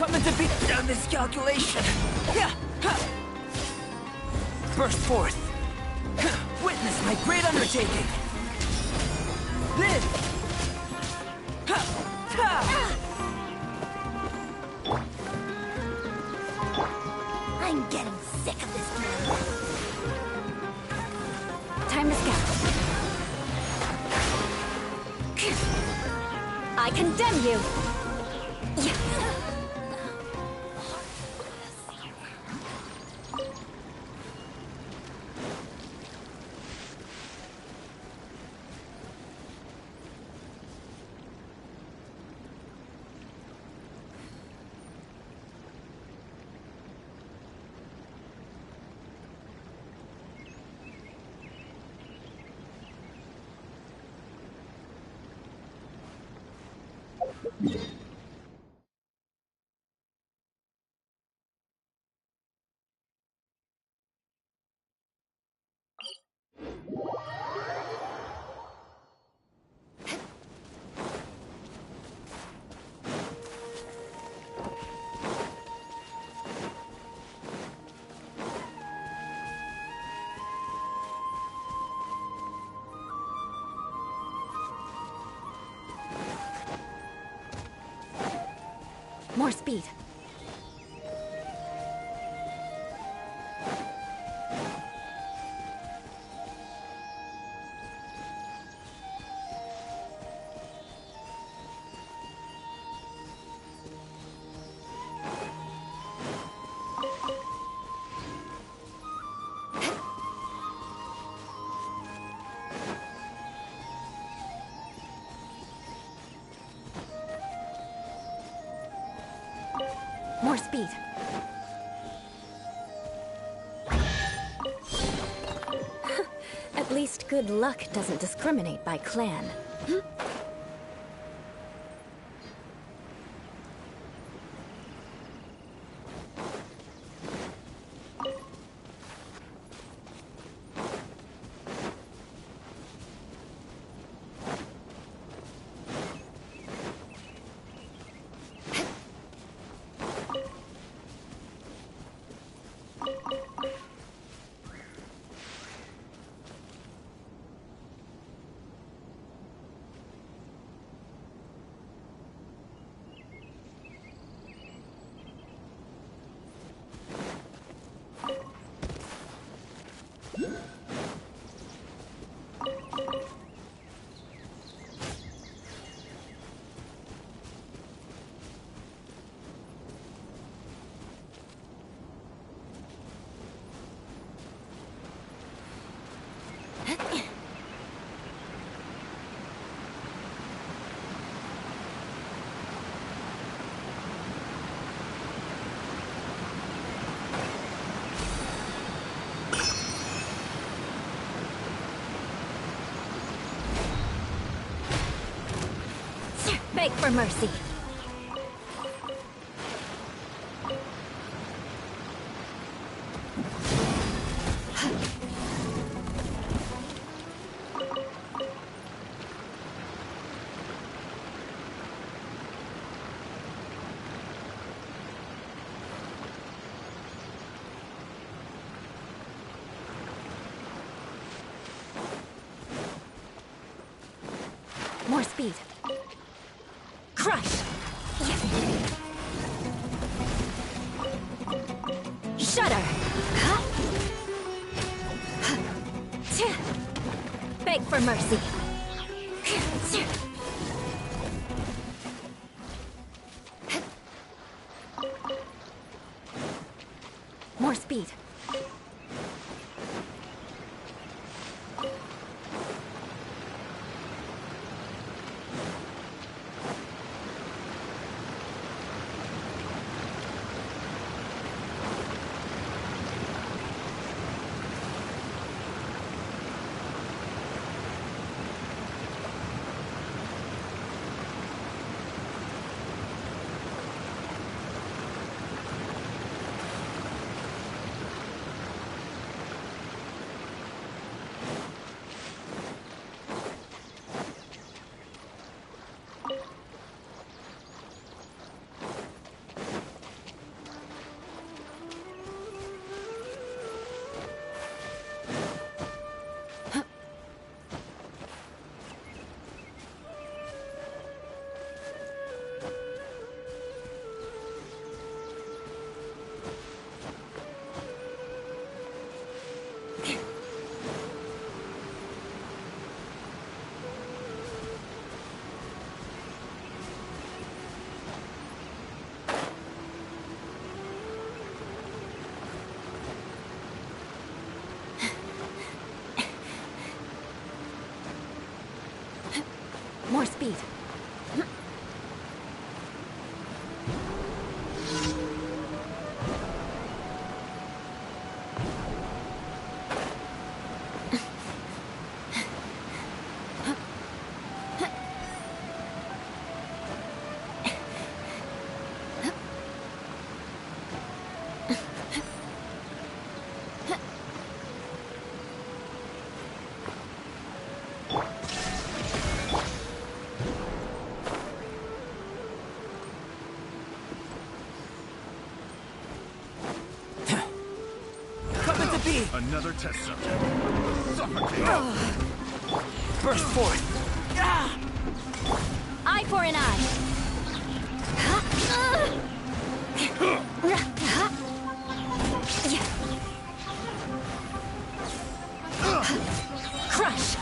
coming to beat down this calculation. Burst forth. Witness my great undertaking. Live. I'm getting sick of this drill. Time to scout. I condemn you! More speed. More speed. At least good luck doesn't discriminate by clan. Beg for mercy. More speed. Crush! Shudder! Beg for mercy. More speed. be! Another test subject. Suffocate! Burst forth! Ah! Eye for an eye. Crush.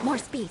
More speed.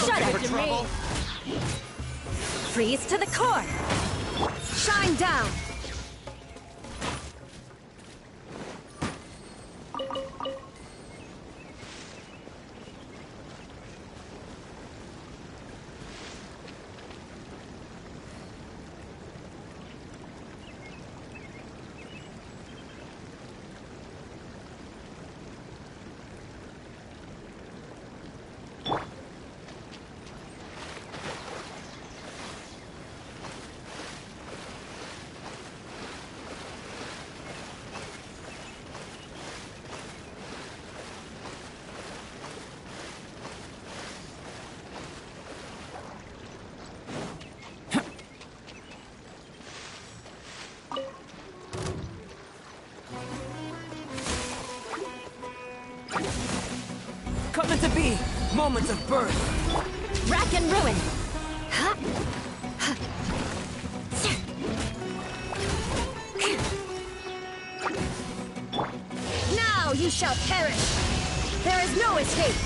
Shut up, trouble. Freeze to the core. Shine down. Coming to be! Moments of birth! Rack and ruin. Now you shall perish. There is no escape.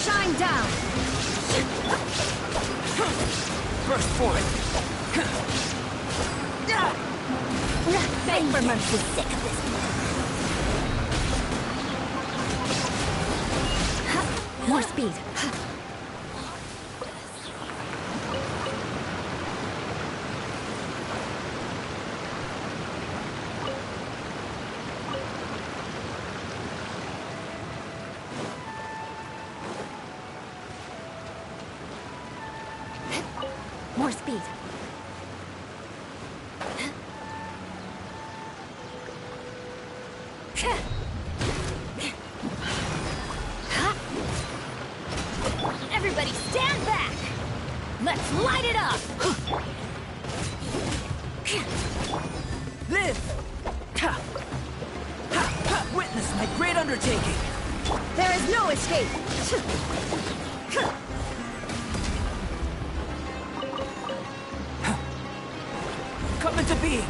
Shine down. Burst forth! Beg for mercy. Sick of this. More speed. More speed. Everybody stand back! Let's light it up! Live! Ha! Ha! Ha! Witness my great undertaking! There is no escape! Come into being!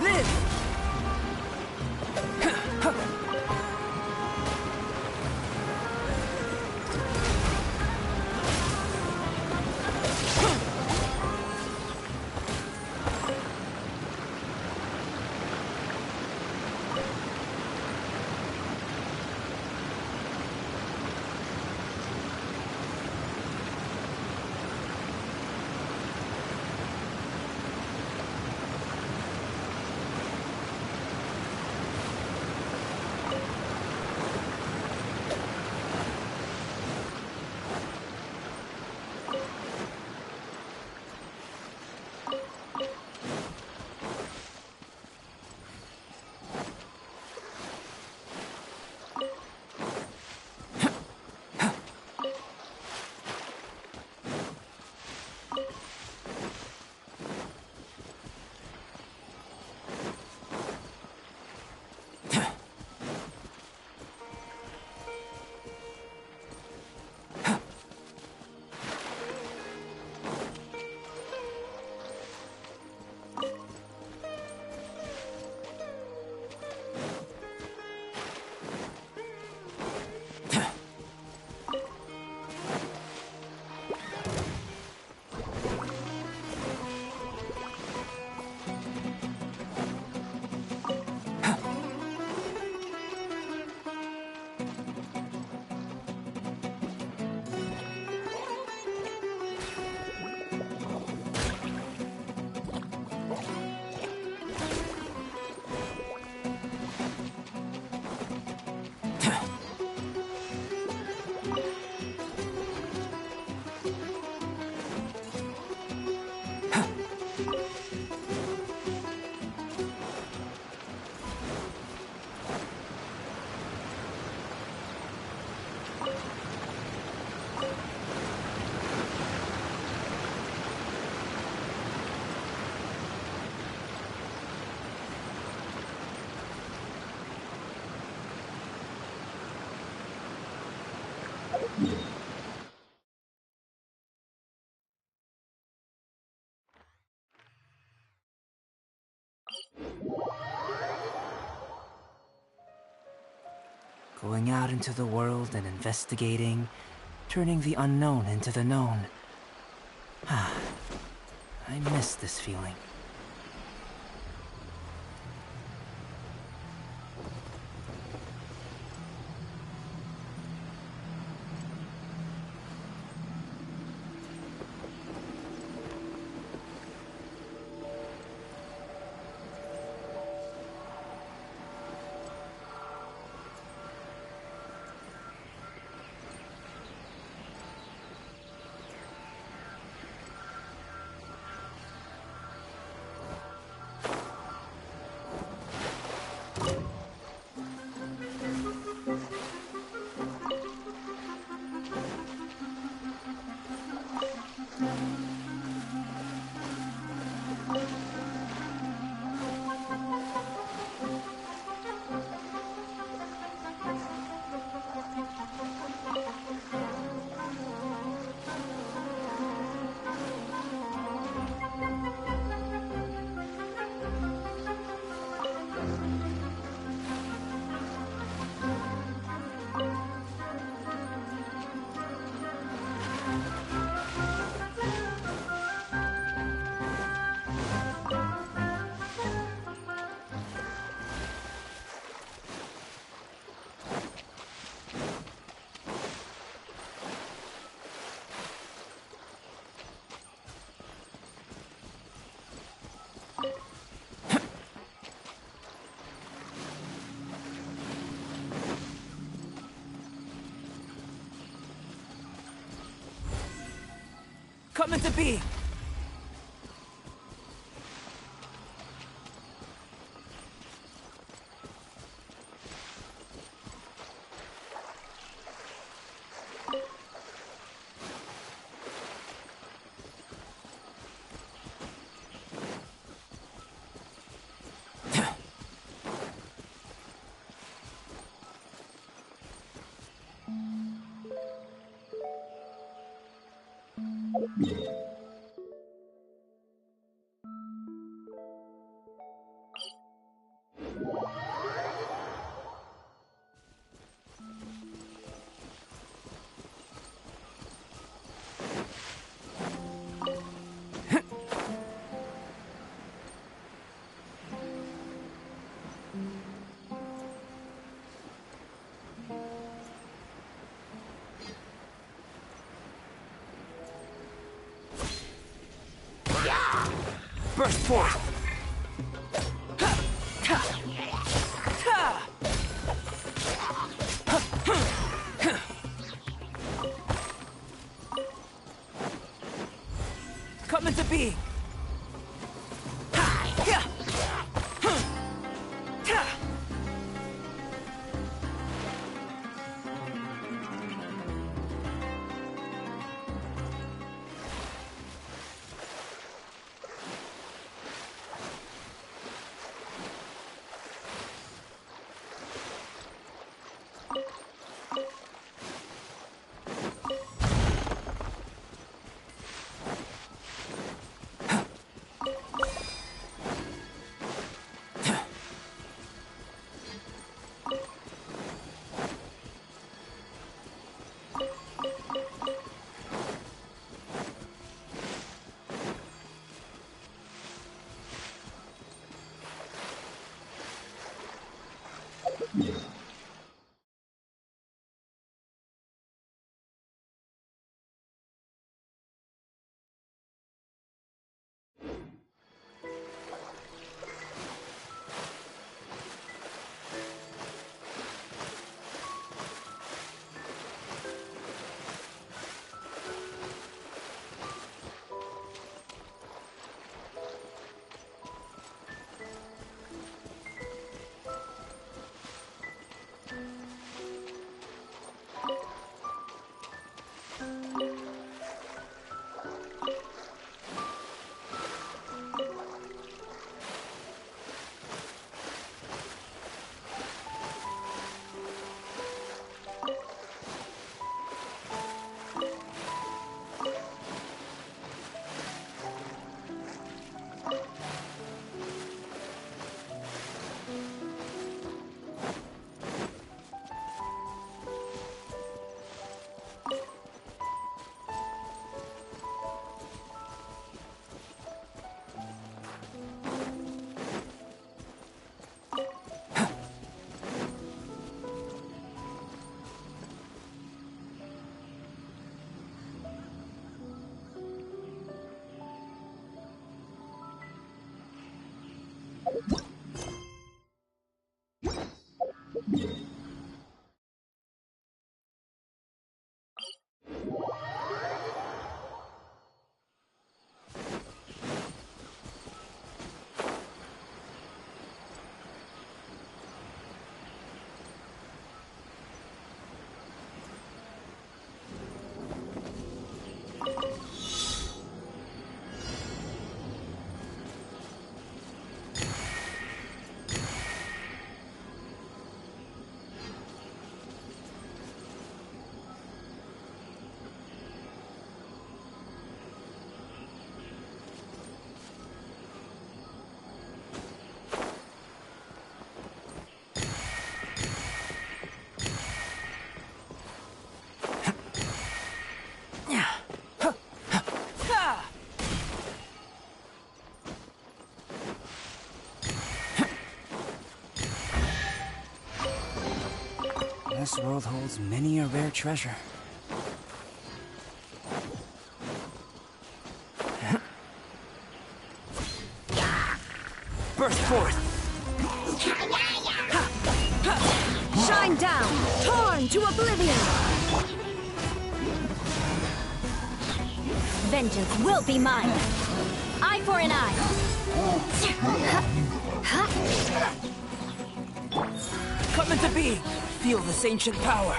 Live! Going out into the world and investigating, turning the unknown into the known. I miss this feeling. Come into being! Burst forth! Come into being! This world holds many a rare treasure. Burst forth! Shine down, torn to oblivion! Vengeance will be mine! Eye for an eye! Come into being! Feel this ancient power!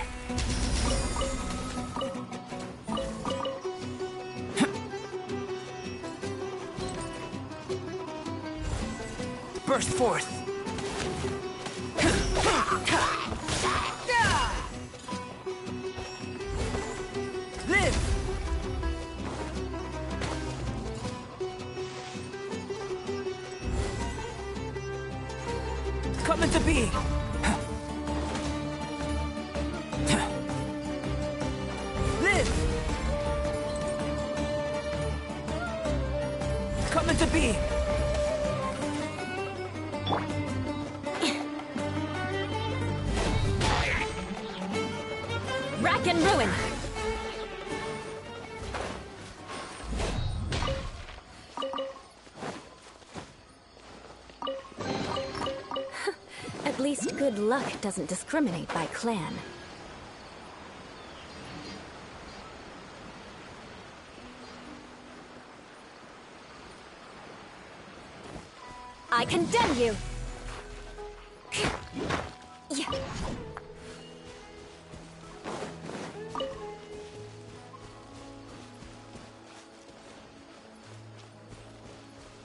Burst forth! Live! Come into being! Live! Come into being! Rack and ruin! At least good luck doesn't discriminate by clan. I condemn you! Yeah.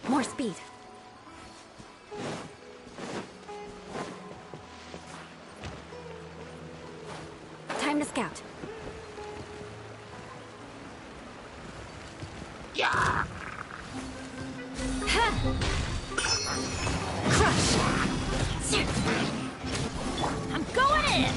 More speed. Time to scout. Yeah! Crush! I'm going in!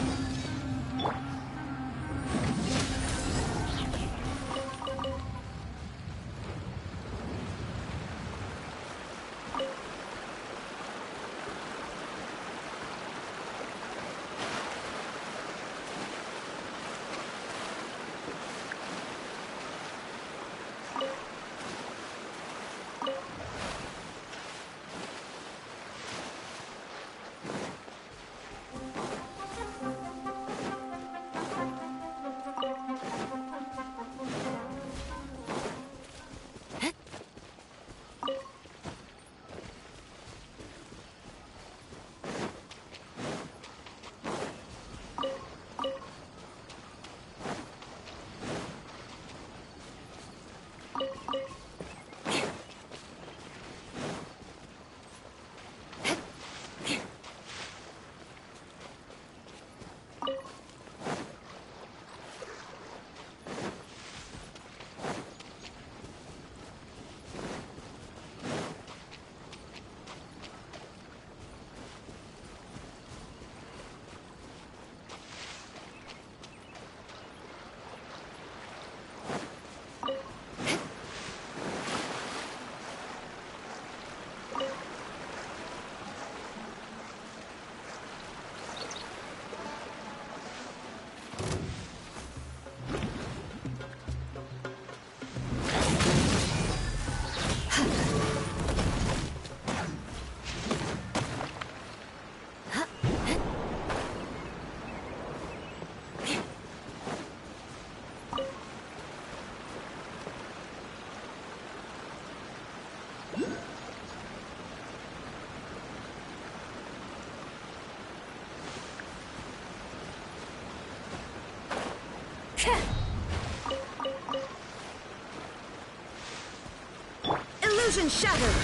Illusion shattered!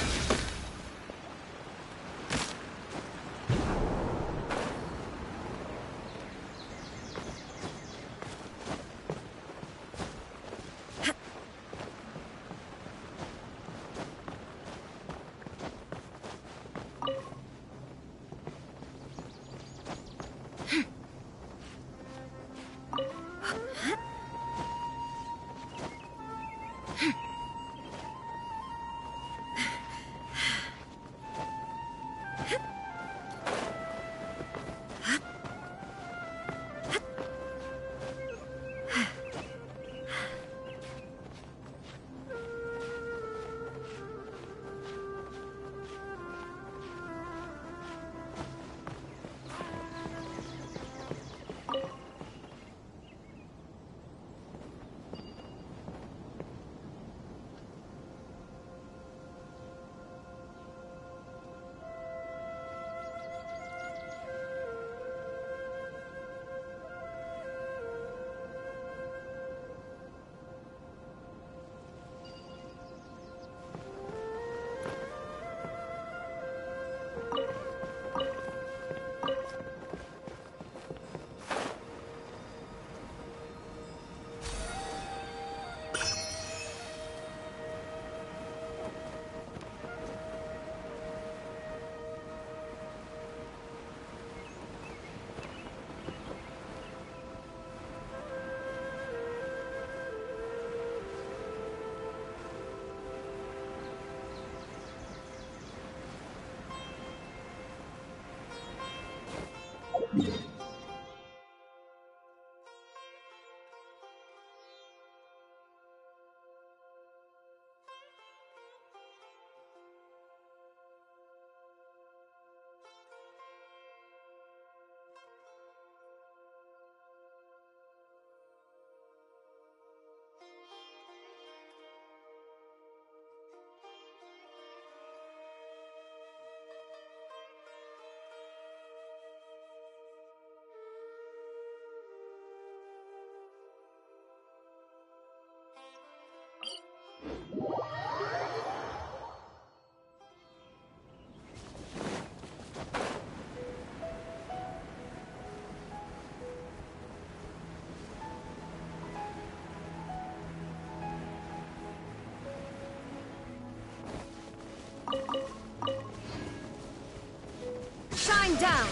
Going down!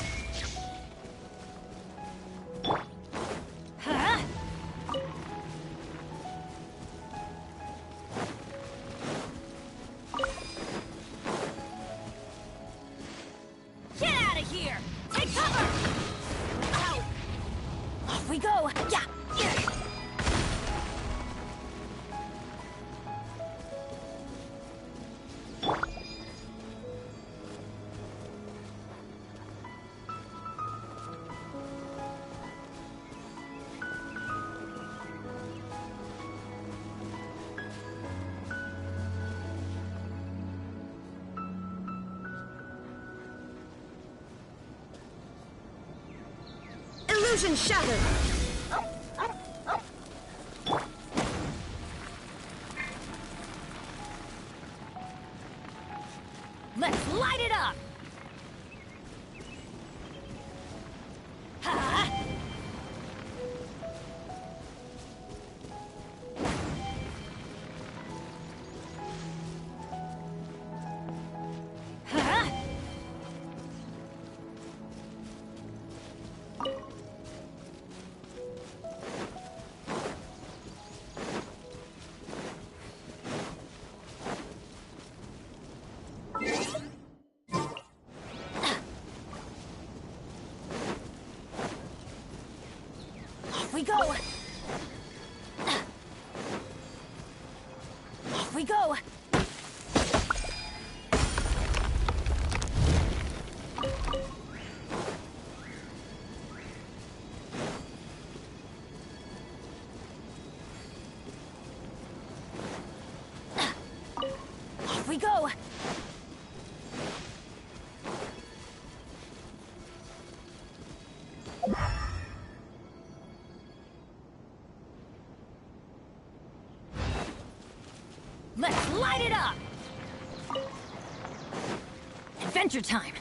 Huh? Get out of here! Take cover! Ow. Off we go! Yeah! Illusion shattered! Let's light it up! Ha! Ha! Off we go! Off we go! Off we go! Let's light it up! Adventure time!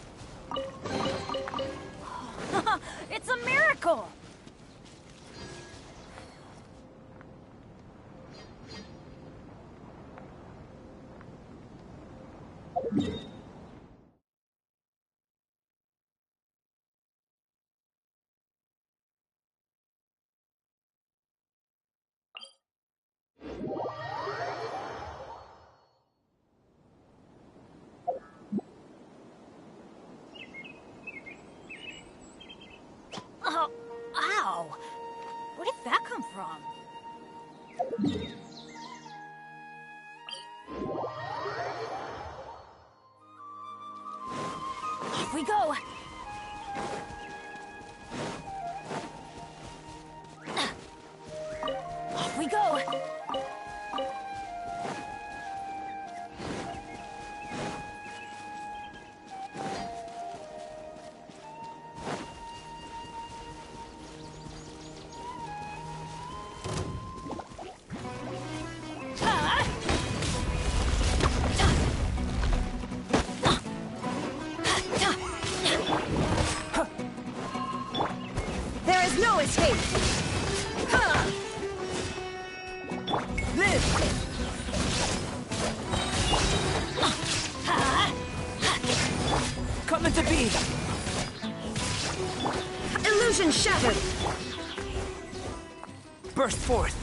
It's a miracle! Oh, ow! Where did that come from? Off we go! Off we go! There is no escape! Live! Coming to be! Illusion shattered! Burst forth!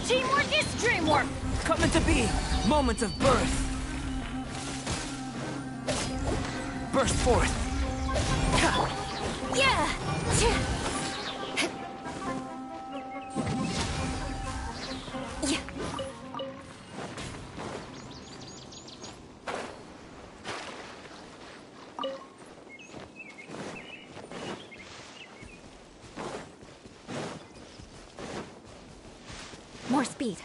Teamwork is dreamwork! Coming to be! Moment of birth! Burst forth! Yeah! Yeah. More speed.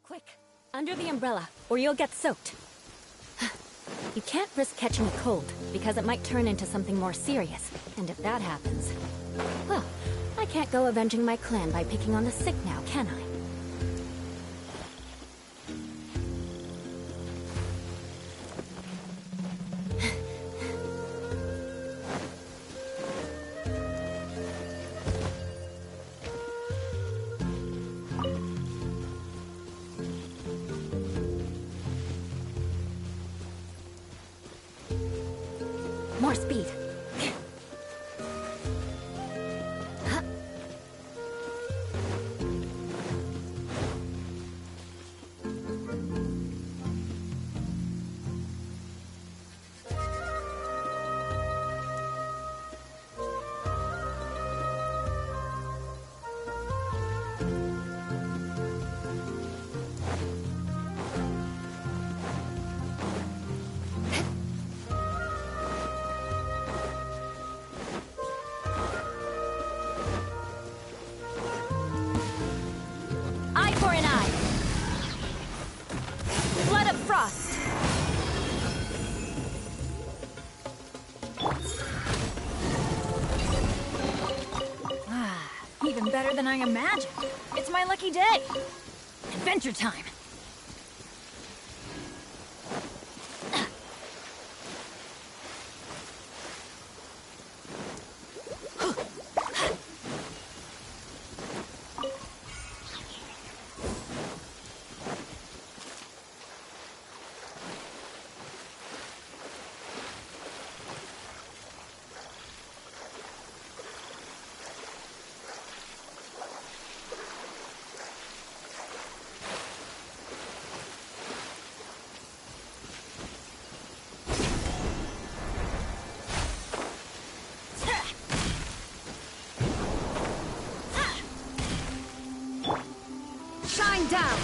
Quick, under the umbrella, or you'll get soaked. You can't risk catching a cold, because it might turn into something more serious. And if that happens, well, I can't go avenging my clan by picking on the sick now, can I? More speed. Eye for an eye. Blood of frost. Even better than I imagined. It's my lucky day. Adventure time. Shine down!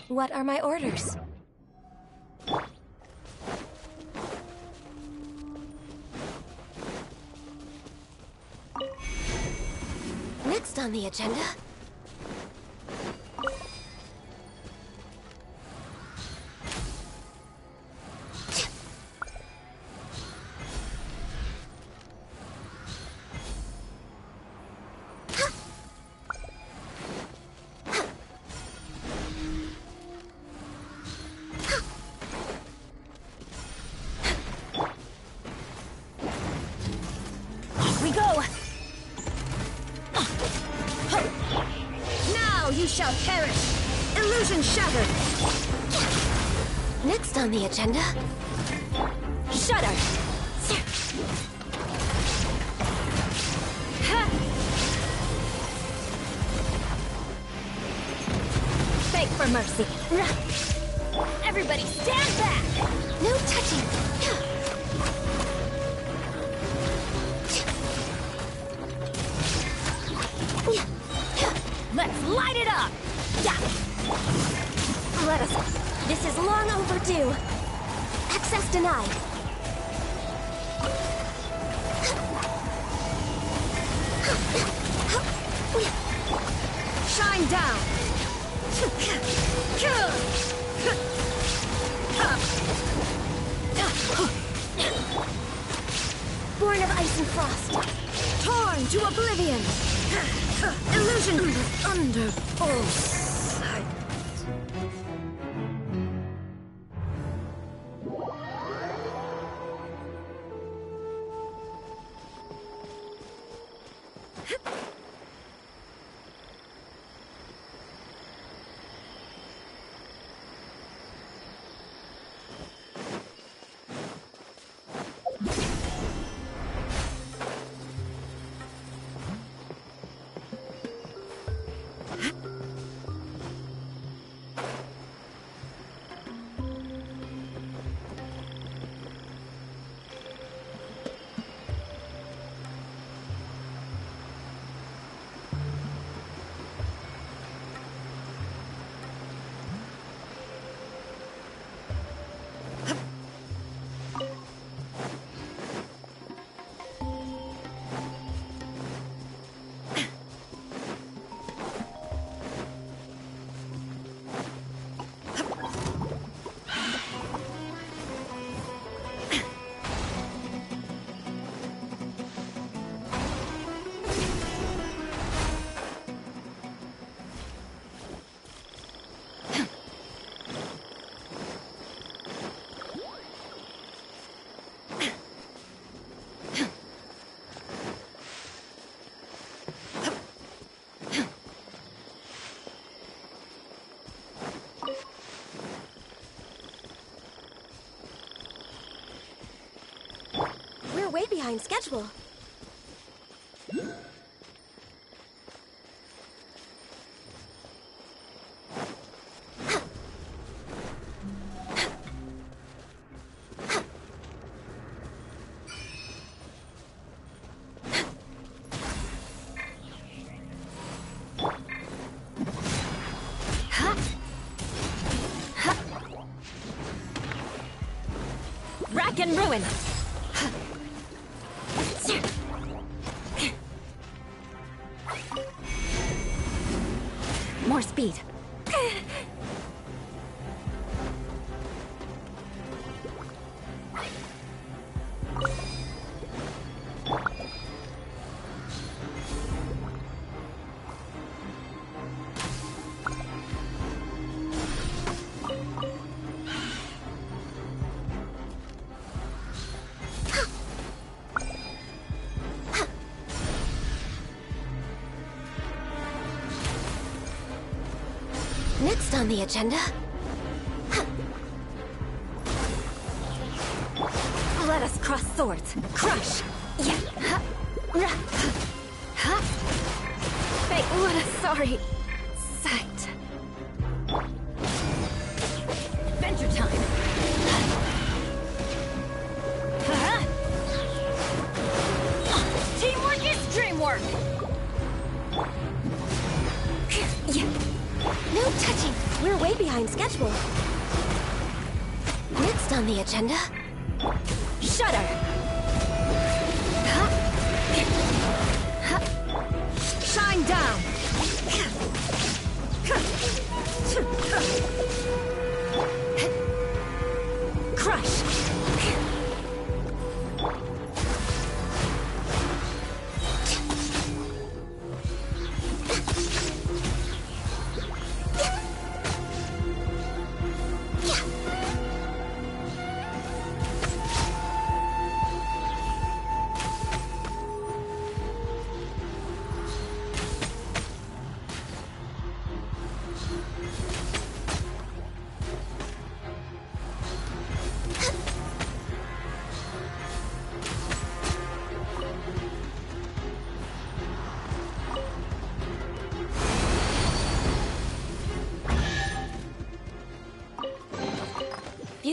What are my orders? Next on the agenda... shall perish! Illusion shattered! Next on the agenda... Shudder! Beg for mercy. Everybody stand back! No touching. Let's light it up! Let us... This is long overdue. Access denied. Shine down! Born of ice and frost. Torn to oblivion! Illusion under full sight. Way behind schedule. Rack and ruin. More speed. Next on the agenda... Let us cross swords. Crush! Yeah! Fate, what a sorry sight. Adventure time! Teamwork is dreamwork! Yeah. No touching! We're way behind schedule. Next on the agenda... Shudder! Shine down! Crush!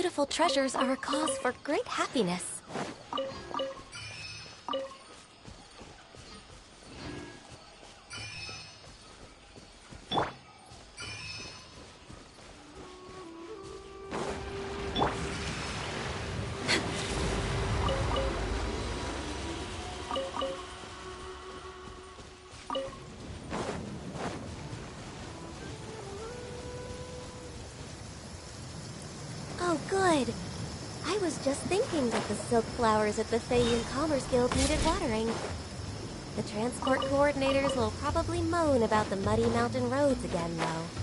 beautiful treasures are a cause for great happiness. Oh, good. I was just thinking that the silk flowers at the Feiyun Commerce Guild needed watering. The transport coordinators will probably moan about the muddy mountain roads again, though.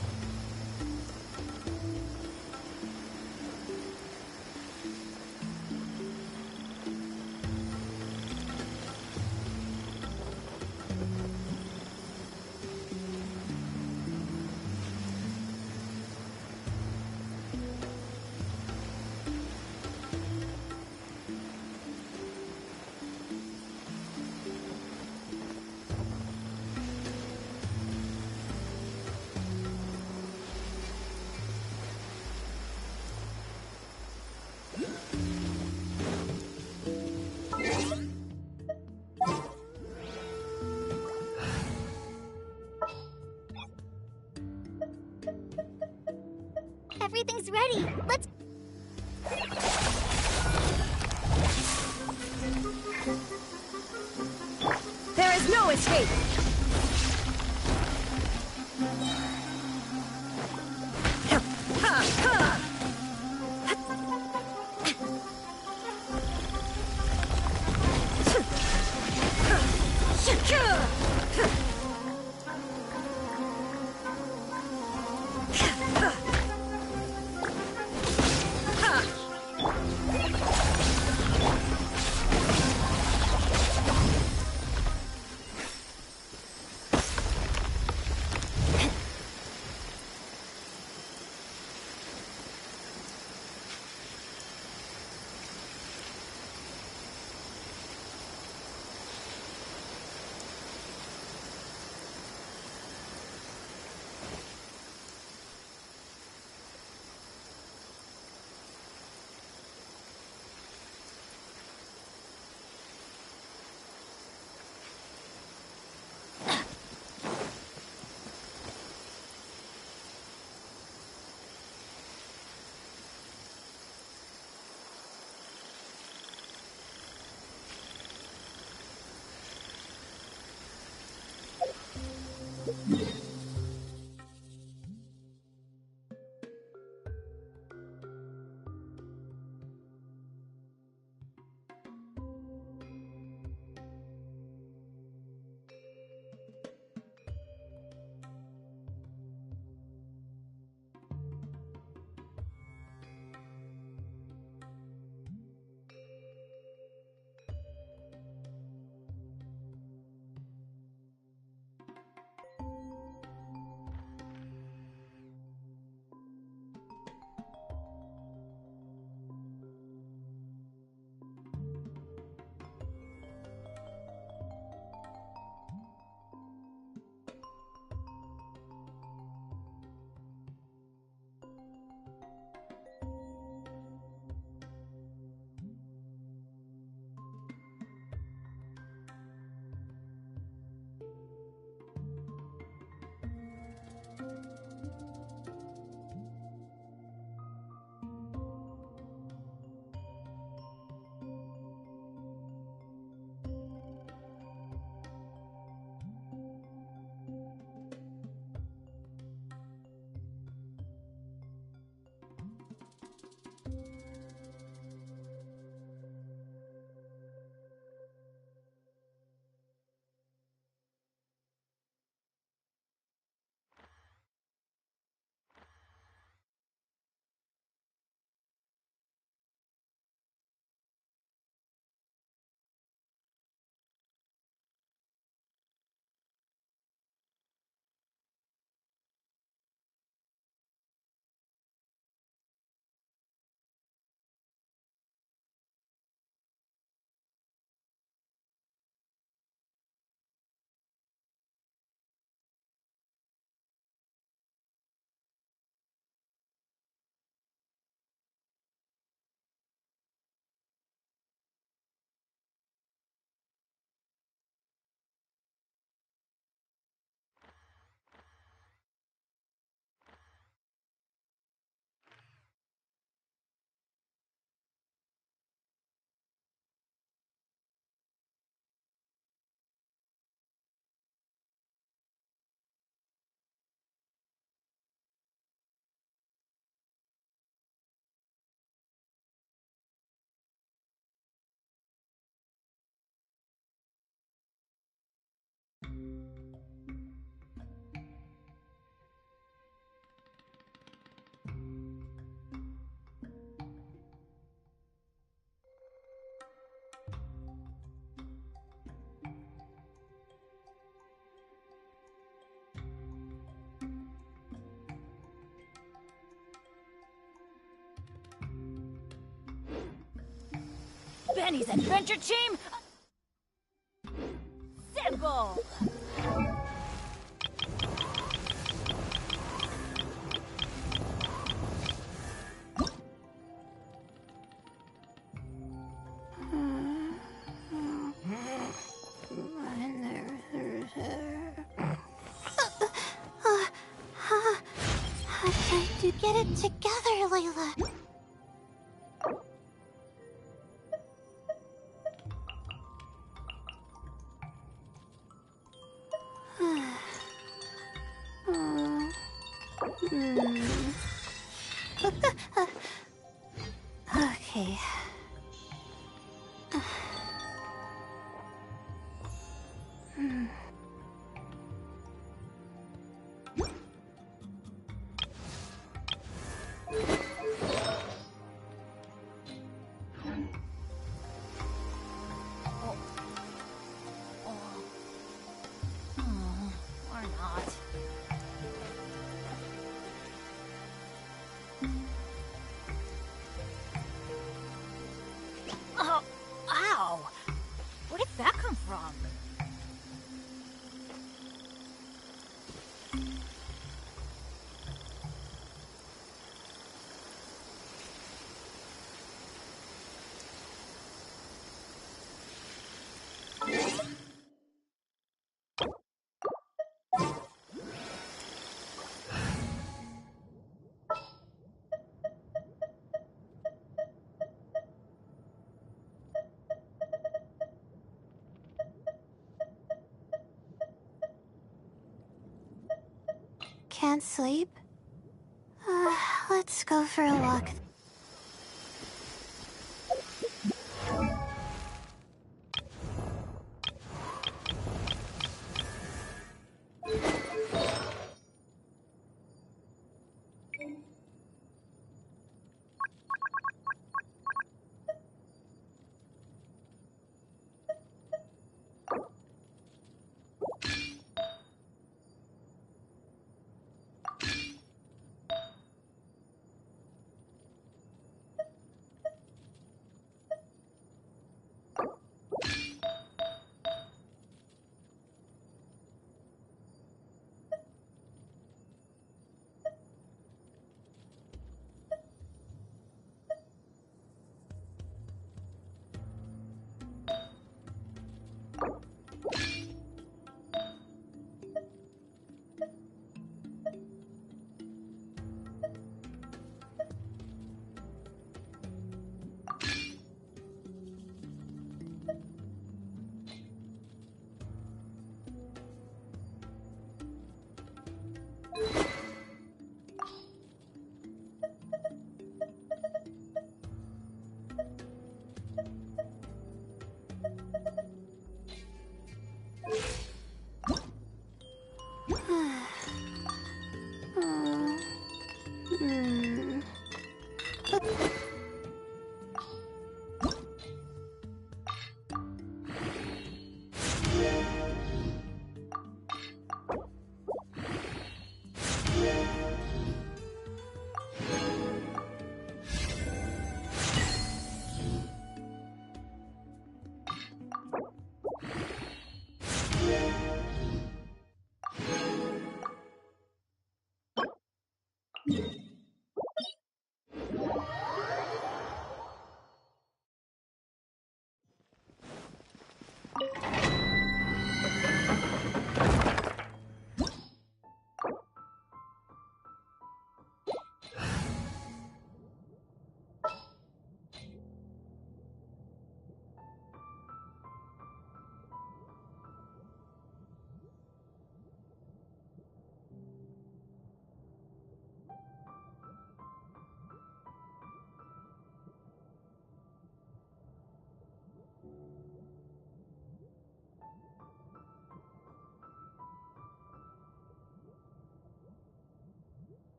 Everything's ready. Let's... There is no escape! Penny's adventure team. Simple. To get it together, Layla. Okay. Or not. Oh, ow! Where did that come from? Can't sleep? Let's go for a walk.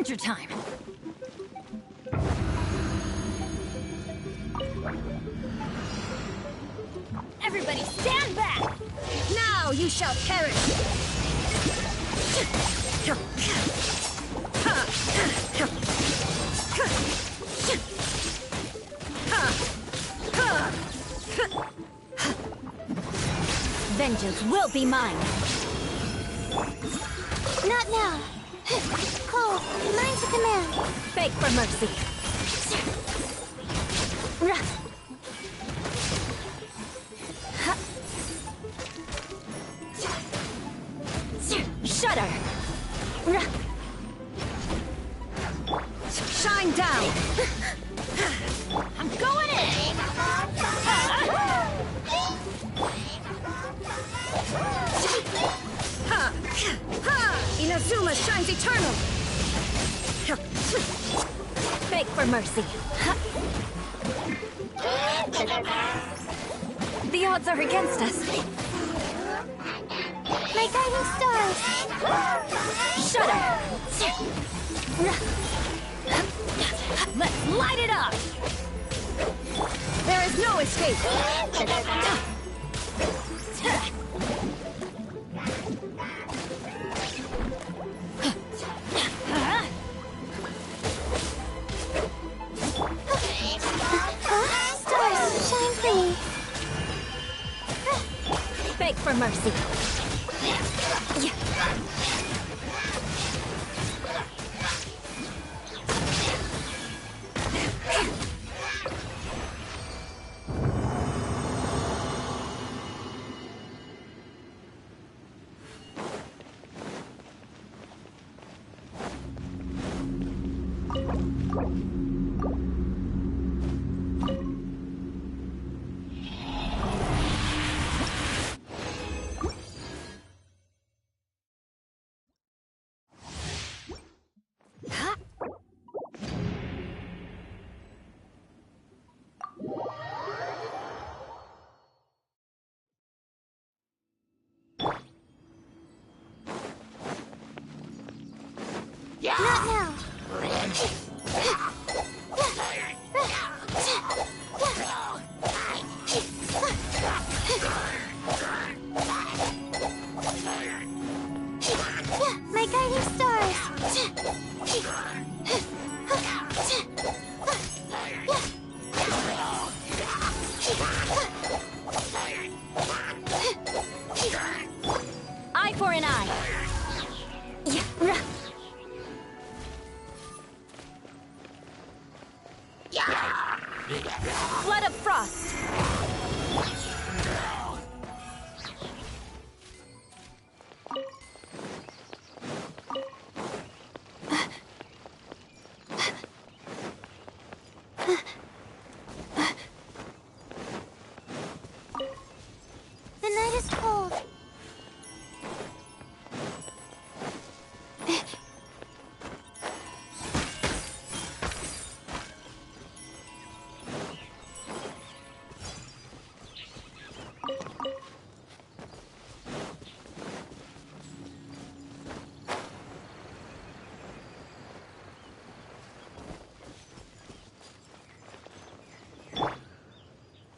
adventure time! Everybody stand back! Now you shall perish! Vengeance will be mine! Not now. Cole, mine to command. Beg for mercy. Shudder. Shine down! I'm going in! Inazuma shines eternal! Beg for mercy. The odds are against us. My guiding stars. Shudder. Let's light it up! There is no escape! Stars, shine for me. Beg for mercy. Not now. My guiding stars. Eye for an eye. Flood of frost. The night is cold.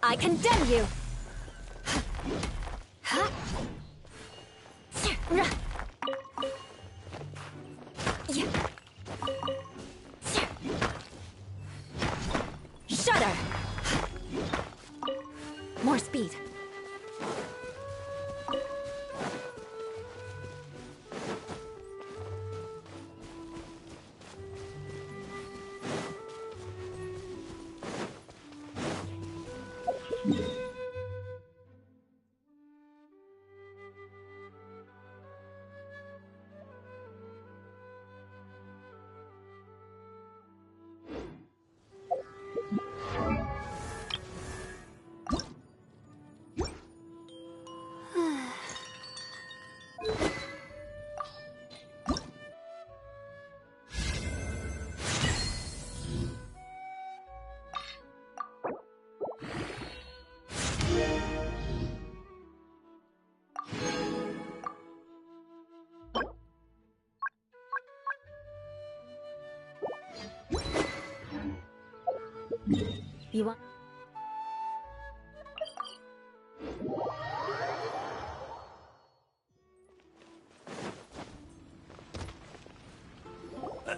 I condemn you. Shudder. More speed. You want...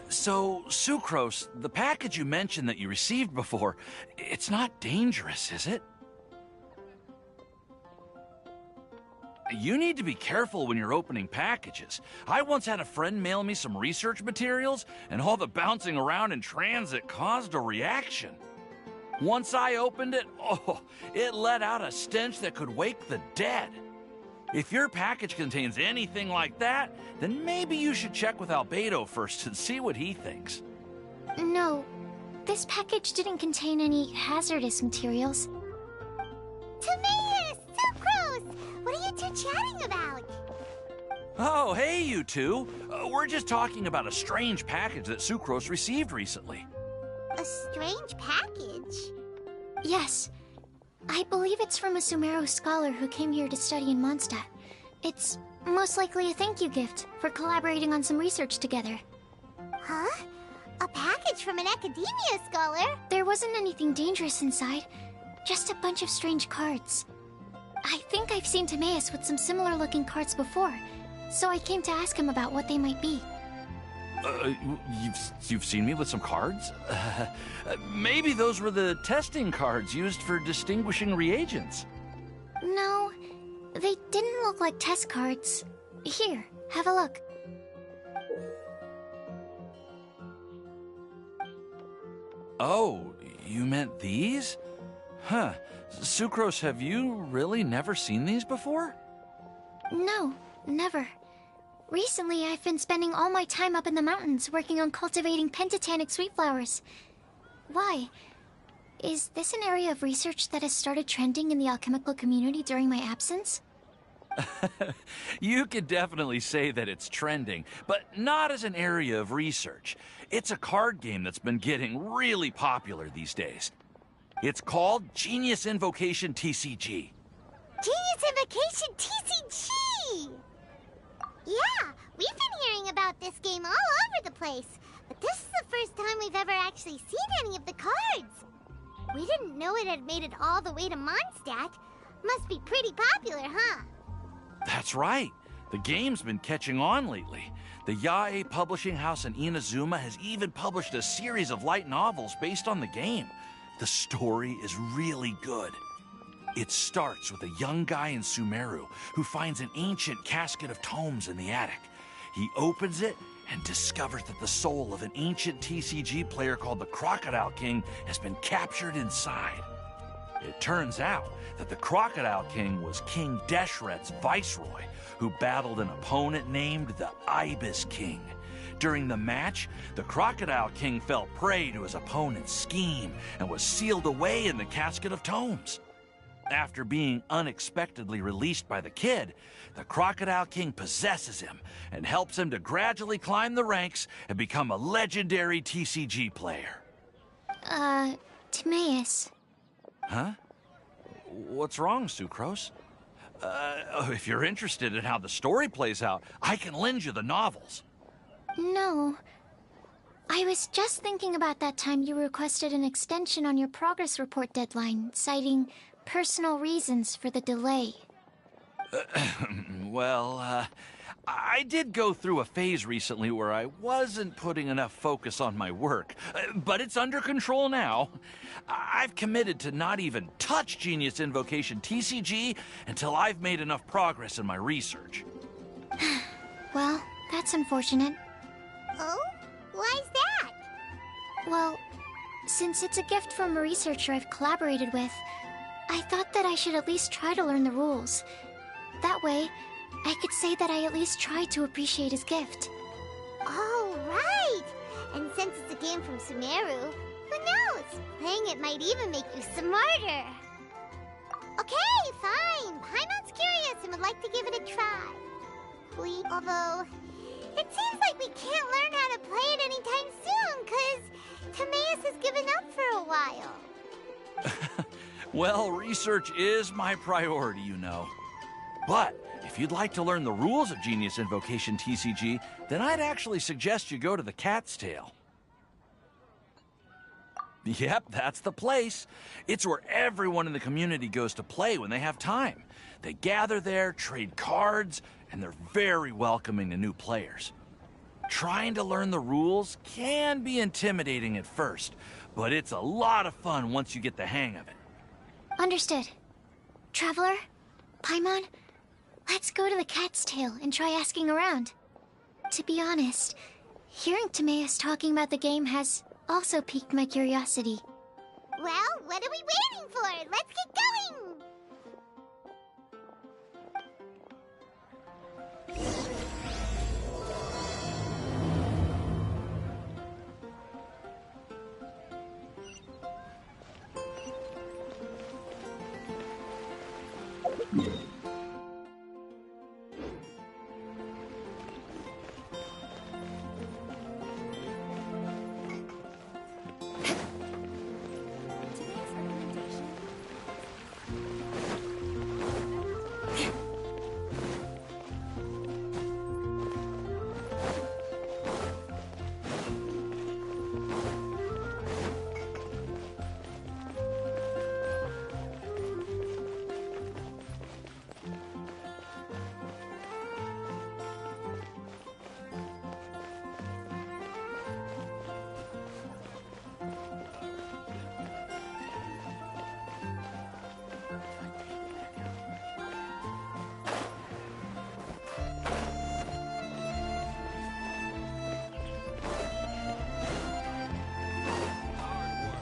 So, Sucrose, the package you mentioned that you received before, it's not dangerous, is it? You need to be careful when you're opening packages. I once had a friend mail me some research materials, and all the bouncing around in transit caused a reaction. Once I opened it, it let out a stench that could wake the dead. If your package contains anything like that, then maybe you should check with Albedo first and see what he thinks. No, this package didn't contain any hazardous materials. Timaeus! Sucrose! What are you two chatting about? Oh, hey, you two. We're just talking about a strange package that Sucrose received recently. A strange package? Yes. I believe it's from a Sumeru scholar who came here to study in Mondstadt. It's most likely a thank you gift for collaborating on some research together. Huh? A package from an academia scholar? There wasn't anything dangerous inside, just a bunch of strange cards. I think I've seen Timaeus with some similar looking cards before, so I came to ask him about what they might be. You've seen me with some cards? Maybe those were the testing cards used for distinguishing reagents. No, they didn't look like test cards. Here, have a look. Oh, you meant these? Huh. Sucrose, have you really never seen these before? No, never. Recently, I've been spending all my time up in the mountains working on cultivating pentatonic sweet flowers. Why? Is this an area of research that has started trending in the alchemical community during my absence? You could definitely say that it's trending, but not as an area of research. It's a card game that's been getting really popular these days. It's called Genius Invocation TCG. Genius Invocation TCG! Yeah, we've been hearing about this game all over the place, but this is the first time we've ever actually seen any of the cards. We didn't know it had made it all the way to Mondstadt. Must be pretty popular, huh? That's right. The game's been catching on lately. The Yae publishing house in Inazuma has even published a series of light novels based on the game. The story is really good. It starts with a young guy in Sumeru who finds an ancient casket of tomes in the attic. He opens it and discovers that the soul of an ancient TCG player called the Crocodile King has been captured inside. It turns out that the Crocodile King was King Deshret's viceroy, who battled an opponent named the Ibis King. During the match, the Crocodile King fell prey to his opponent's scheme and was sealed away in the casket of tomes. After being unexpectedly released by the kid, the Crocodile King possesses him and helps him to gradually climb the ranks and become a legendary TCG player. Timaeus. Huh? What's wrong, Sucrose? If you're interested in how the story plays out, I can lend you the novels. No. I was just thinking about that time you requested an extension on your progress report deadline, citing personal reasons for the delay. I did go through a phase recently where I wasn't putting enough focus on my work, but it's under control now. I've committed to not even touch Genius Invocation TCG until I've made enough progress in my research. Well, that's unfortunate. Oh? Why's that? Well, since it's a gift from a researcher I've collaborated with, I thought that I should at least try to learn the rules. That way, I could say that I at least tried to appreciate his gift. Oh, right! And since it's a game from Sumeru, who knows? Playing it might even make you smarter. Okay, fine. Paimon's curious and would like to give it a try. Although, it seems like we can't learn how to play it anytime soon, because Timaeus has given up for a while. Well, research is my priority, you know. But if you'd like to learn the rules of Genius Invocation TCG, then I'd actually suggest you go to the Cat's Tail. Yep, that's the place. It's where everyone in the community goes to play when they have time. They gather there, trade cards, and they're very welcoming to new players. Trying to learn the rules can be intimidating at first, but it's a lot of fun once you get the hang of it. Understood. Traveler? Paimon? Let's go to the Cat's Tail and try asking around. To be honest, hearing Timaeus talking about the game has also piqued my curiosity. Well, what are we waiting for? Let's get going!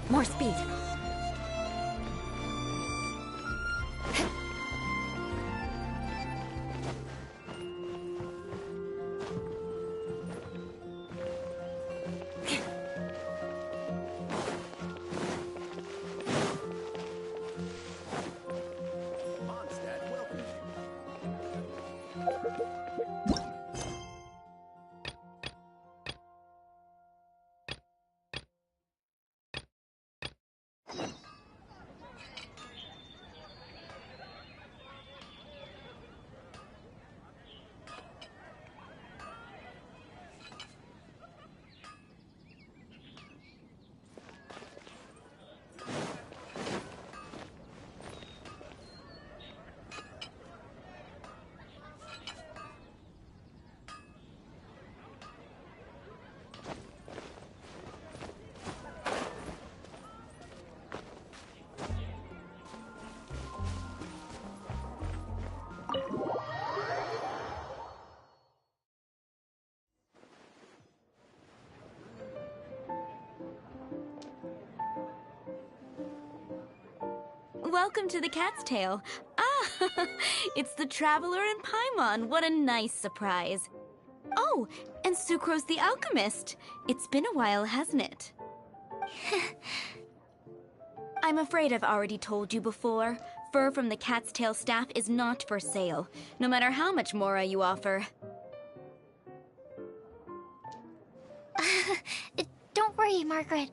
More speed. Welcome to the Cat's Tail. Ah, it's the Traveler and Paimon. What a nice surprise. Oh, and Sucrose the Alchemist. It's been a while, hasn't it? I'm afraid I've already told you before. Fur from the Cat's Tail staff is not for sale, no matter how much mora you offer. Don't worry, Margaret.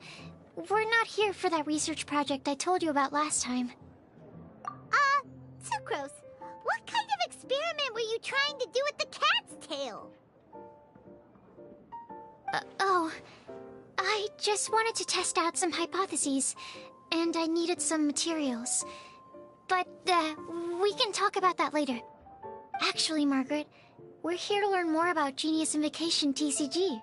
We're not here for that research project I told you about last time. Sucrose, what kind of experiment were you trying to do with the cat's tail? I just wanted to test out some hypotheses, and I needed some materials. But, we can talk about that later. Actually, Margaret, we're here to learn more about Genius Invocation TCG.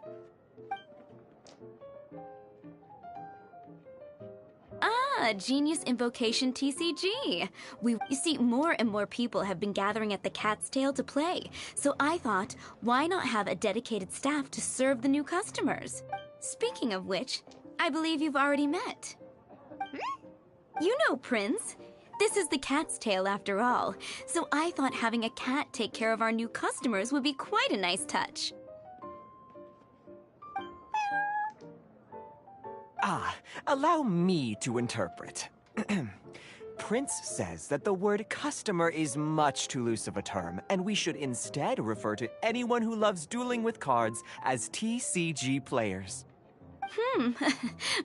Ah, Genius Invocation TCG. You see, more and more people have been gathering at the Cat's Tail to play, so I thought, why not have a dedicated staff to serve the new customers? Speaking of which, I believe you've already met. You know Prince. This is the Cat's Tail after all, so I thought having a cat take care of our new customers would be quite a nice touch. Allow me to interpret. Prince says that the word customer is much too loose of a term, and we should instead refer to anyone who loves dueling with cards as TCG players.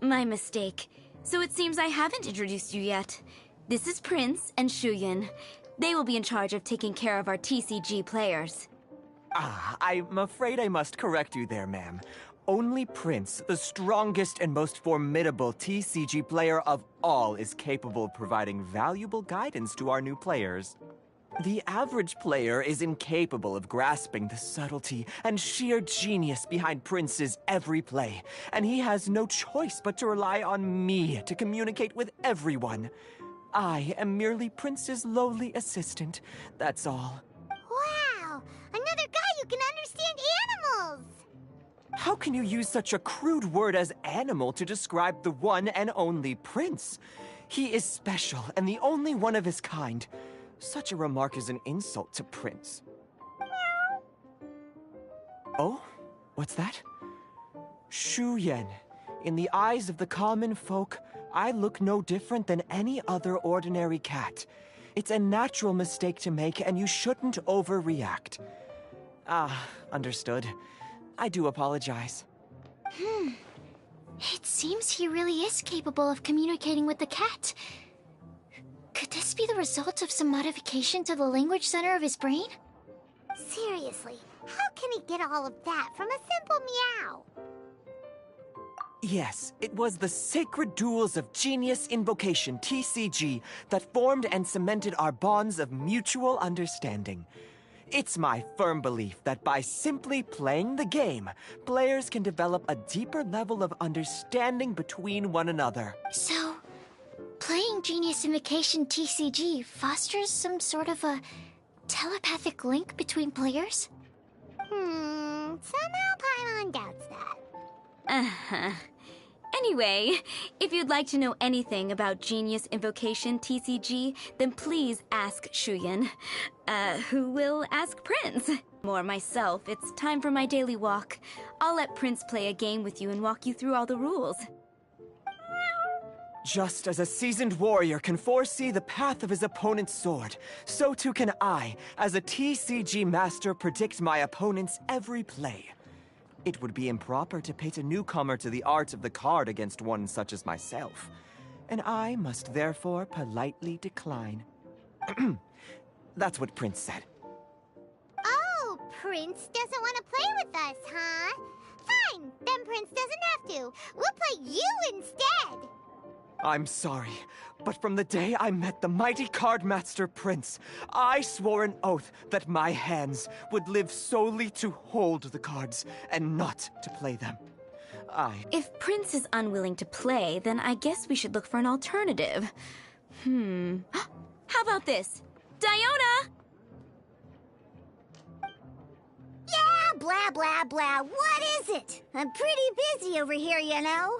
My mistake. So it seems I haven't introduced you yet. This is Prince and Shuyan. They will be in charge of taking care of our TCG players. I'm afraid I must correct you there, ma'am. Only Prince, the strongest and most formidable TCG player of all, is capable of providing valuable guidance to our new players. The average player is incapable of grasping the subtlety and sheer genius behind Prince's every play, and he has no choice but to rely on me to communicate with everyone. I am merely Prince's lowly assistant, that's all. Wow! Another guy who can understand animals! How can you use such a crude word as animal to describe the one and only Prince? He is special and the only one of his kind. Such a remark is an insult to Prince. Oh? What's that? Shu Yan. In the eyes of the common folk, I look no different than any other ordinary cat. It's a natural mistake to make, and you shouldn't overreact. Ah, understood. I do apologize. It seems he really is capable of communicating with the cat. Could this be the result of some modification to the language center of his brain? Seriously, how can he get all of that from a simple meow? Yes, it was the sacred duels of Genius Invocation, TCG, that formed and cemented our bonds of mutual understanding. It's my firm belief that by simply playing the game, players can develop a deeper level of understanding between one another. So, playing Genius Invocation TCG fosters some sort of a telepathic link between players? Somehow Paimon doubts that. Uh-huh. Anyway, if you'd like to know anything about Genius Invocation TCG, then please ask Shuyan, who will ask Prince. More myself, it's time for my daily walk. I'll let Prince play a game with you and walk you through all the rules. Just as a seasoned warrior can foresee the path of his opponent's sword, so too can I, as a TCG master, predict my opponent's every play. It would be improper to pit a newcomer to the art of the card against one such as myself, and I must therefore politely decline. That's what Prince said. Oh, Prince doesn't want to play with us, huh? Fine, then Prince doesn't have to. We'll play you instead. I'm sorry, but from the day I met the mighty card master Prince, I swore an oath that my hands would live solely to hold the cards and not to play them. If Prince is unwilling to play, then I guess we should look for an alternative. How about this? Diona! Yeah, blah, blah, blah. What is it? I'm pretty busy over here, you know.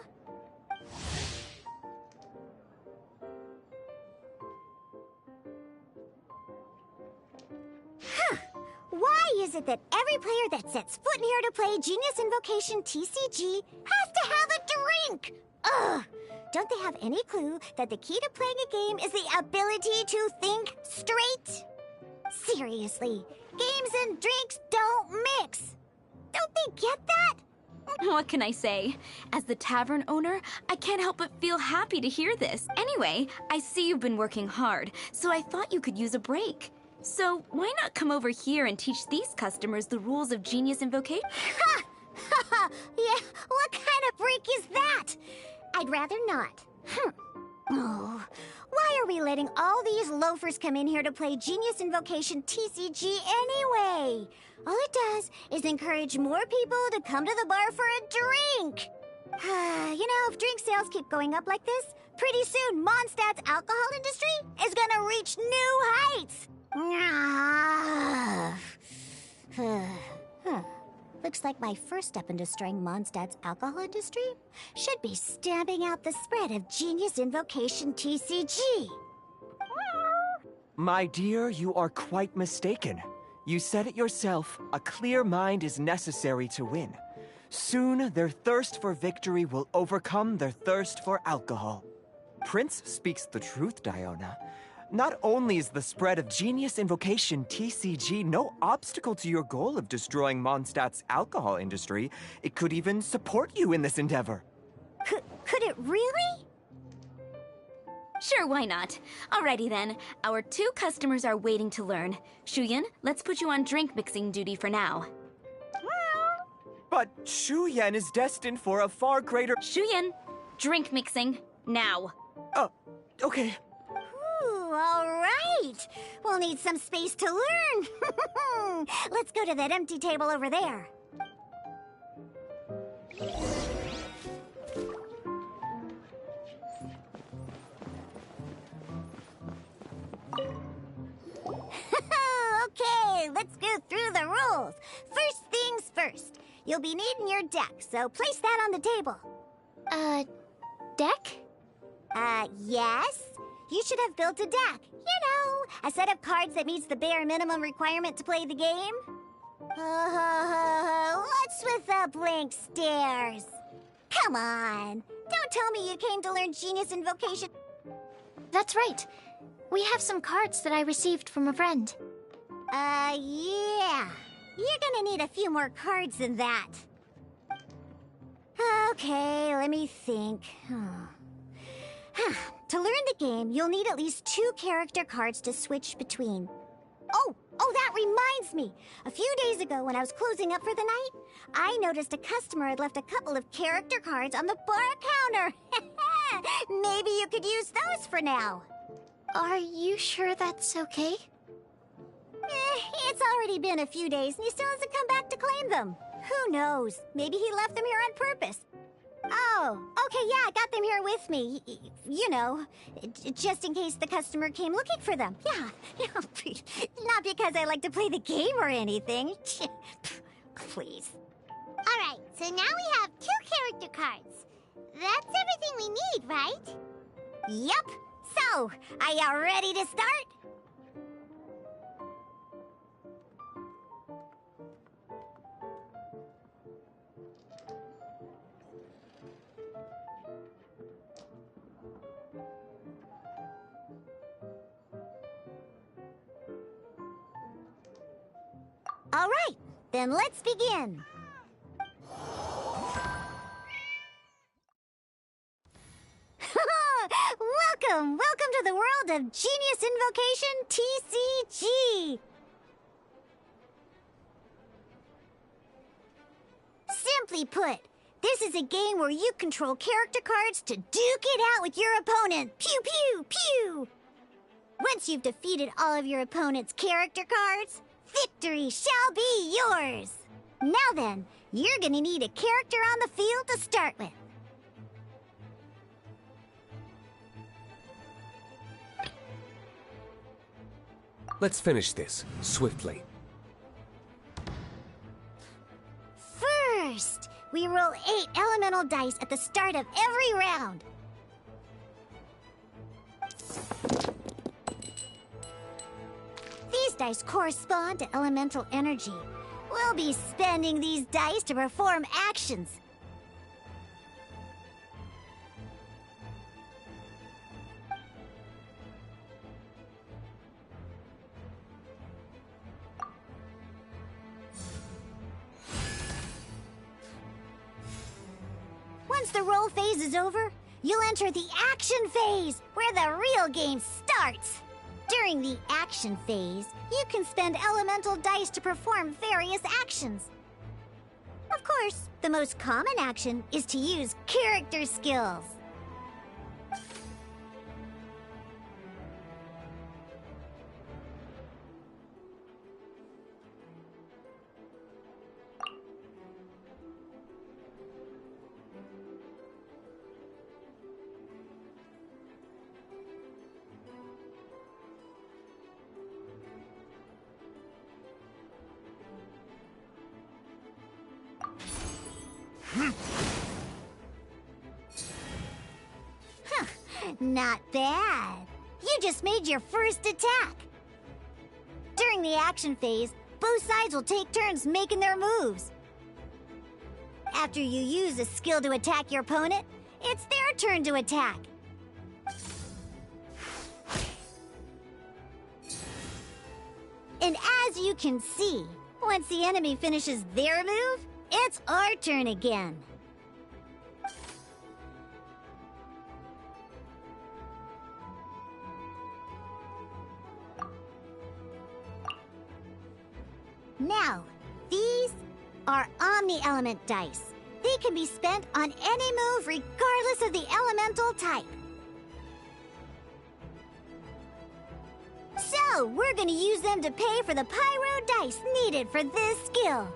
Why is it that every player that sets foot in here to play Genius Invocation TCG has to have a drink? Ugh! Don't they have any clue that the key to playing a game is the ability to think straight? Seriously, games and drinks don't mix. Don't they get that? What can I say? As the tavern owner, I can't help but feel happy to hear this. Anyway, I see you've been working hard, so I thought you could use a break. So, why not come over here and teach these customers the rules of Genius Invocation? Ha! Ha! Yeah, what kind of break is that? I'd rather not. Oh, why are we letting all these loafers come in here to play Genius Invocation TCG anyway? All it does is encourage more people to come to the bar for a drink. You know, if drink sales keep going up like this, pretty soon Mondstadt's alcohol industry is gonna reach new heights. Looks like my first step in destroying Mondstadt's alcohol industry should be stamping out the spread of Genius Invocation TCG. My dear, you are quite mistaken. You said it yourself, a clear mind is necessary to win. Soon, their thirst for victory will overcome their thirst for alcohol. Prince speaks the truth, Diona. Not only is the spread of Genius Invocation TCG no obstacle to your goal of destroying Mondstadt's alcohol industry, it could even support you in this endeavor. Could it really? Sure, why not? Alrighty then, our 2 customers are waiting to learn. Shuyan, let's put you on drink mixing duty for now. But Shuyan is destined for a far greater... Shuyan, drink mixing, now. Oh, okay. Ooh, all right. We'll need some space to learn. Let's go to that empty table over there. Okay, let's go through the rules. First things first. You'll be needing your deck, so place that on the table. Deck? Yes. You should have built a deck. You know, a set of cards that meets the bare minimum requirement to play the game. What's with the blank stares? Come on. Don't tell me you came to learn Genius Invocation. That's right. We have some cards that I received from a friend. Yeah. You're gonna need a few more cards than that. Okay, let me think. To learn the game, you'll need at least 2 character cards to switch between. Oh, that reminds me. A few days ago, when I was closing up for the night, I noticed a customer had left a couple of character cards on the bar counter. Maybe you could use those for now. Are you sure that's okay? It's already been a few days and he still hasn't come back to claim them. Who knows? Maybe he left them here on purpose. Oh, okay, yeah, I got them here with me. You know, just in case the customer came looking for them. Yeah, not because I like to play the game or anything. Please. All right, so now we have 2 character cards. That's everything we need, right? Yep. So, are you ready to start? All right, then let's begin. Welcome to the world of Genius Invocation TCG. Simply put, this is a game where you control character cards to duke it out with your opponent. Pew, pew, pew. Once you've defeated all of your opponent's character cards, victory shall be yours! Now then, you're gonna need a character on the field to start with. Let's finish this, swiftly. First, we roll 8 elemental dice at the start of every round. These dice correspond to elemental energy. We'll be spending these dice to perform actions. Once the roll phase is over, you'll enter the action phase, where the real game starts. During the action phase, you can spend elemental dice to perform various actions. Of course, the most common action is to use character skills. Not bad. You just made your first attack. During the action phase, both sides will take turns making their moves. After you use a skill to attack your opponent, it's their turn to attack. And as you can see, once the enemy finishes their move, it's our turn again. Now, these are Omni-Element dice. They can be spent on any move regardless of the elemental type. So, we're gonna use them to pay for the pyro dice needed for this skill.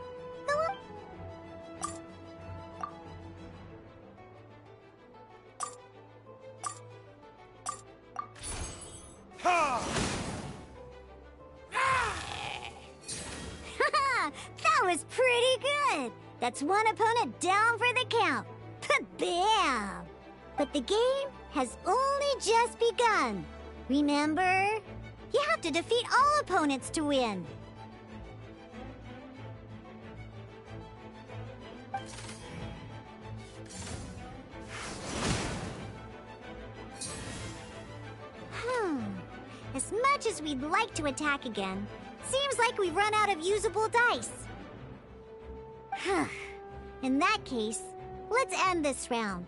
That was pretty good. That's one opponent down for the count. Bam! But the game has only just begun. Remember? You have to defeat all opponents to win. As much as we'd like to attack again, seems like we've run out of usable dice. In that case, let's end this round.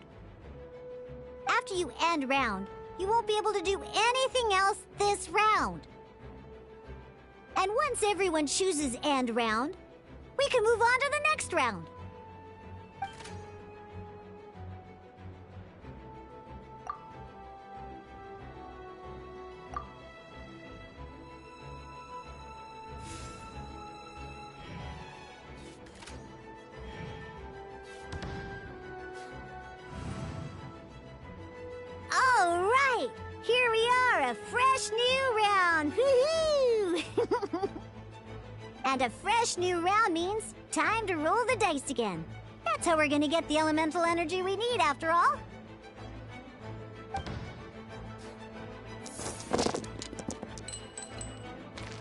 After you end round, you won't be able to do anything else this round. And once everyone chooses end round, we can move on to the next round. All right, here we are, a fresh new round. Woohoo! And a fresh new round means time to roll the dice again. That's how we're gonna get the elemental energy we need, after all.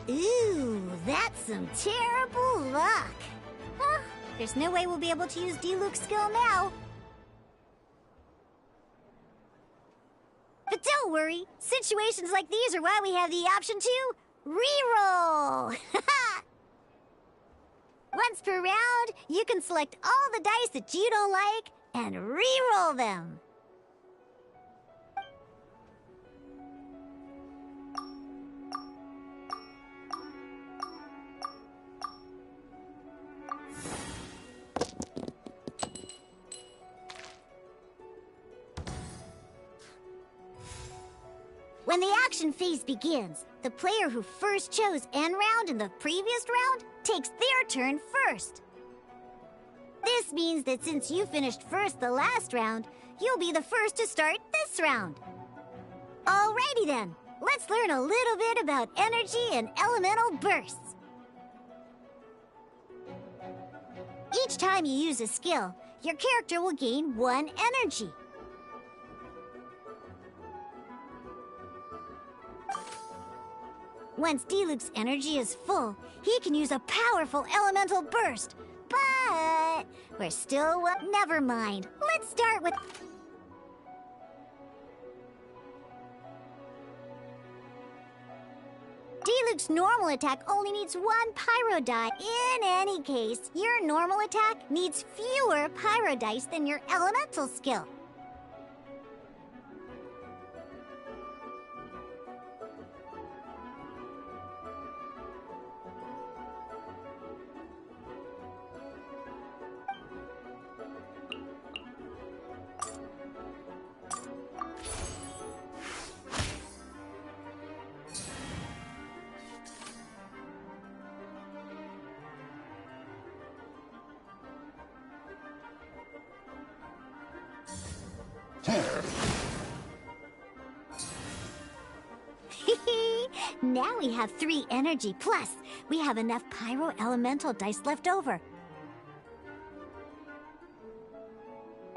Ooh, that's some terrible luck. Huh, there's no way we'll be able to use Diluc's skill now. But don't worry, situations like these are why we have the option to reroll. Once per round, you can select all the dice that you don't like and reroll them. When the action phase begins, the player who first chose end round in the previous round takes their turn first. This means that since you finished first the last round, you'll be the first to start this round. Alrighty then, let's learn a little bit about energy and elemental bursts. Each time you use a skill, your character will gain 1 energy. Once Diluc's energy is full, he can use a powerful elemental burst. But we're still... never mind. Let's start with... Diluc's normal attack only needs 1 pyro die. In any case, your normal attack needs fewer pyro dice than your elemental skill. Now we have 3 energy, plus we have enough pyro elemental dice left over.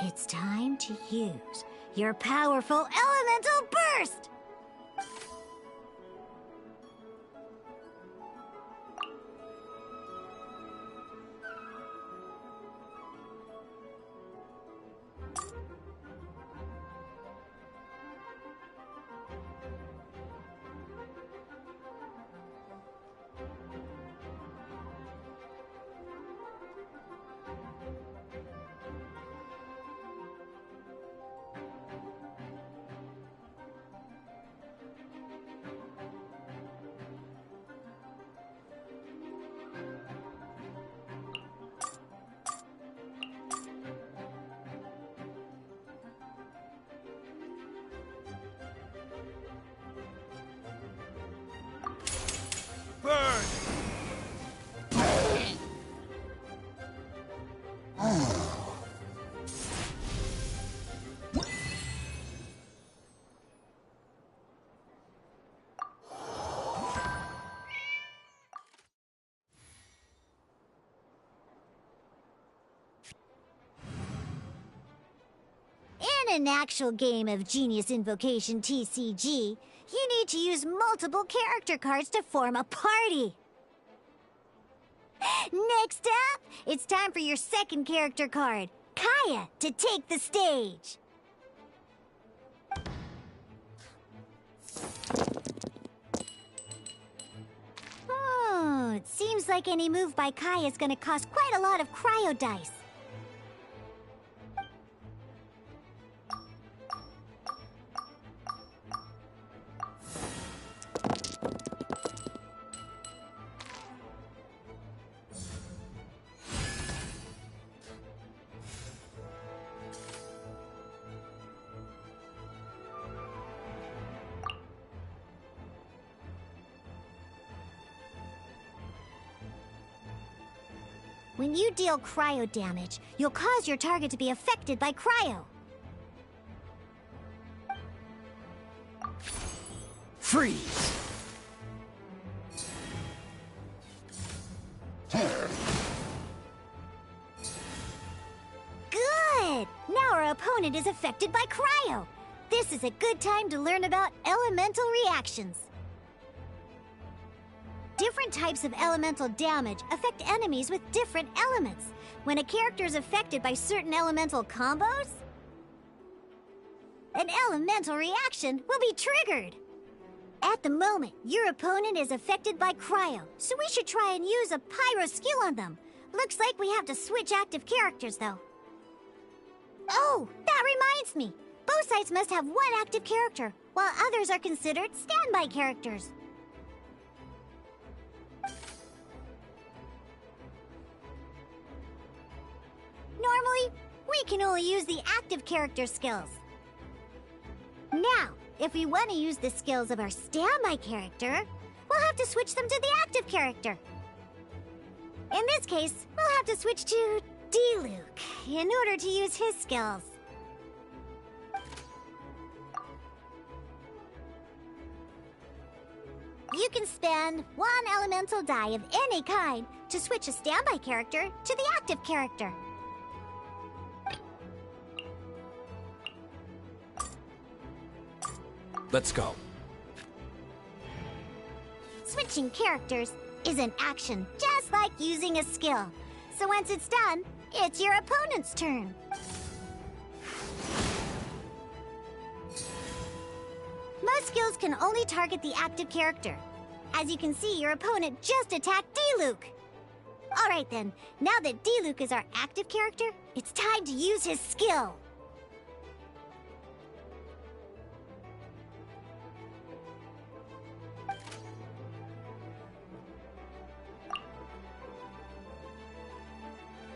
It's time to use your powerful elemental burst! an actual game of Genius Invocation TCG, you need to use multiple character cards to form a party. Next up, it's time for your second character card, Kaya, to take the stage. It seems like any move by Kaya is going to cost quite a lot of cryo dice. When you deal cryo damage, you'll cause your target to be affected by cryo. Freeze! Good! Now our opponent is affected by cryo. This is a good time to learn about elemental reactions. Different types of elemental damage affect enemies with different elements. When a character is affected by certain elemental combos, an elemental reaction will be triggered. At the moment, your opponent is affected by cryo, so we should try and use a pyro skill on them. Looks like we have to switch active characters, though. Oh, that reminds me. Both sides must have one active character, while others are considered standby characters. Normally, we can only use the active character skills. Now, if we want to use the skills of our standby character, we'll have to switch them to the active character. In this case, we'll have to switch to D-Luke in order to use his skills. You can spend one elemental die of any kind to switch a standby character to the active character. Let's go. Switching characters is an action just like using a skill. So once it's done, it's your opponent's turn. Most skills can only target the active character. As you can see, your opponent just attacked D-Luke. Alright then, now that D-Luke is our active character, it's time to use his skill.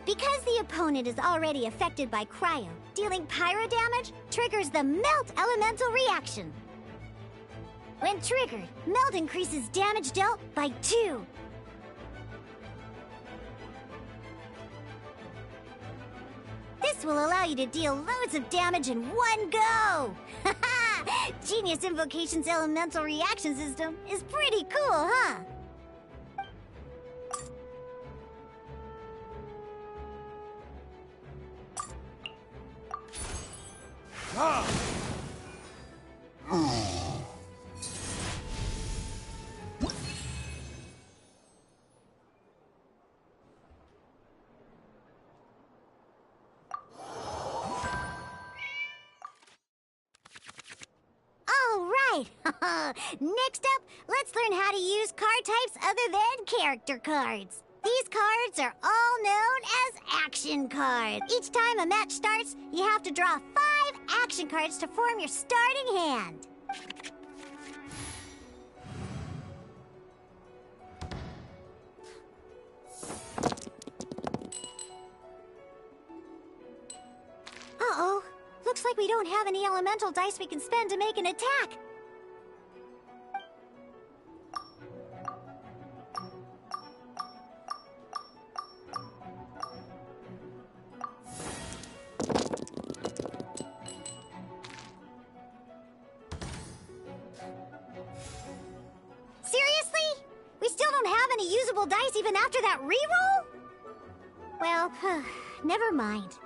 Because the opponent is already affected by cryo, dealing pyro damage triggers the Melt Elemental reaction. When triggered, Melt increases damage dealt by 2. This will allow you to deal loads of damage in one go! Haha! Genius Invocation's elemental reaction system is pretty cool, huh? Next up, let's learn how to use card types other than character cards. These cards are all known as action cards. Each time a match starts, you have to draw 5 action cards to form your starting hand. Uh-oh. Looks like we don't have any elemental dice we can spend to make an attack. Seriously? We still don't have any usable dice even after that reroll? Well, never mind.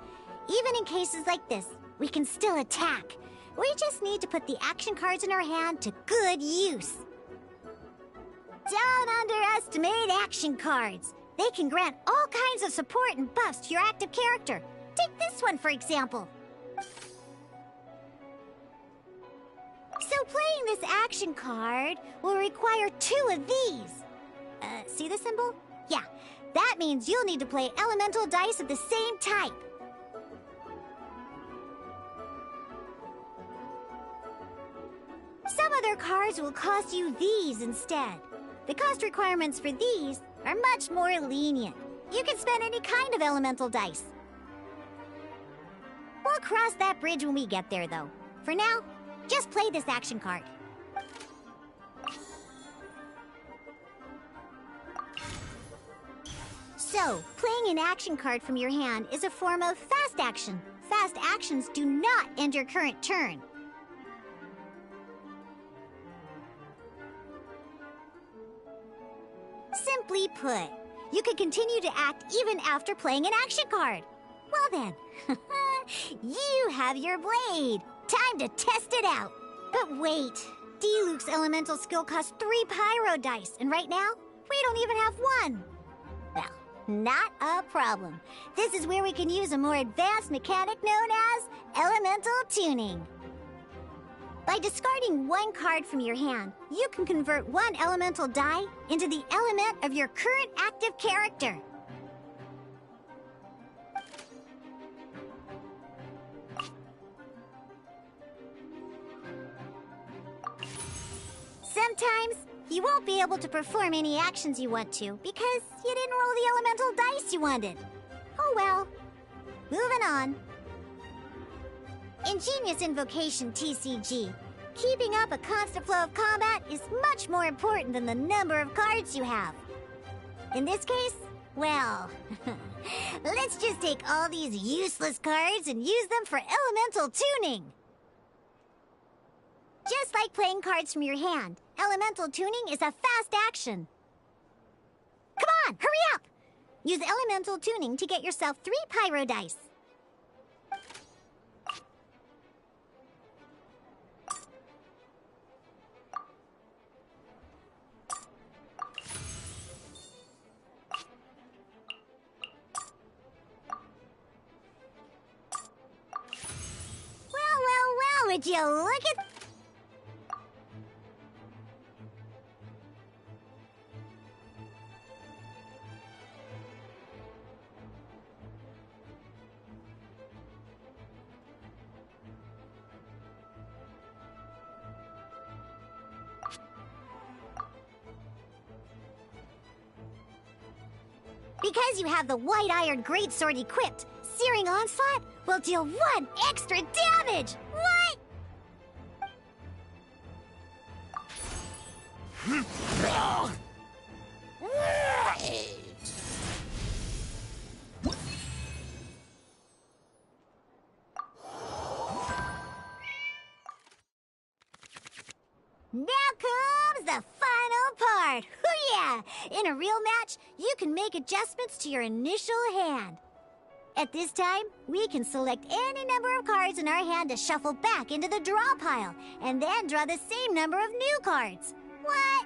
Even in cases like this, we can still attack. We just need to put the action cards in our hand to good use. Don't underestimate action cards. They can grant all kinds of support and buffs to your active character. Take this one, for example. So playing this action card will require 2 of these. See the symbol? Yeah, that means you'll need to play elemental dice of the same type. Some other cards will cost you these instead. The cost requirements for these are much more lenient. You can spend any kind of elemental dice. We'll cross that bridge when we get there, though. For now, just play this action card. So, playing an action card from your hand is a form of fast action. Fast actions do not end your current turn. Simply put, you can continue to act even after playing an action card. Well then, you have your blade. Time to test it out. But wait, Diluc's elemental skill costs 3 pyro dice, and right now, we don't even have 1. Well, not a problem. This is where we can use a more advanced mechanic known as elemental tuning. By discarding 1 card from your hand, you can convert 1 elemental die into the element of your current active character. Sometimes, you won't be able to perform any actions you want to because you didn't roll the elemental dice you wanted. Oh well. Moving on. Ingenious Invocation TCG. Keeping up a constant flow of combat is much more important than the number of cards you have. In this case, well, let's just take all these useless cards and use them for elemental tuning. Just like playing cards from your hand, elemental tuning is a fast action. Come on, hurry up! Use elemental tuning to get yourself 3 pyro dice. Well, would you look at... Because you have the White Iron Greatsword equipped, Searing Onslaught will deal 1 extra damage! What? Now comes the final part! Hoo-yeah! In a real match, you can make adjustments to your initial hand. At this time, we can select any number of cards in our hand to shuffle back into the draw pile, and then draw the same number of new cards. What?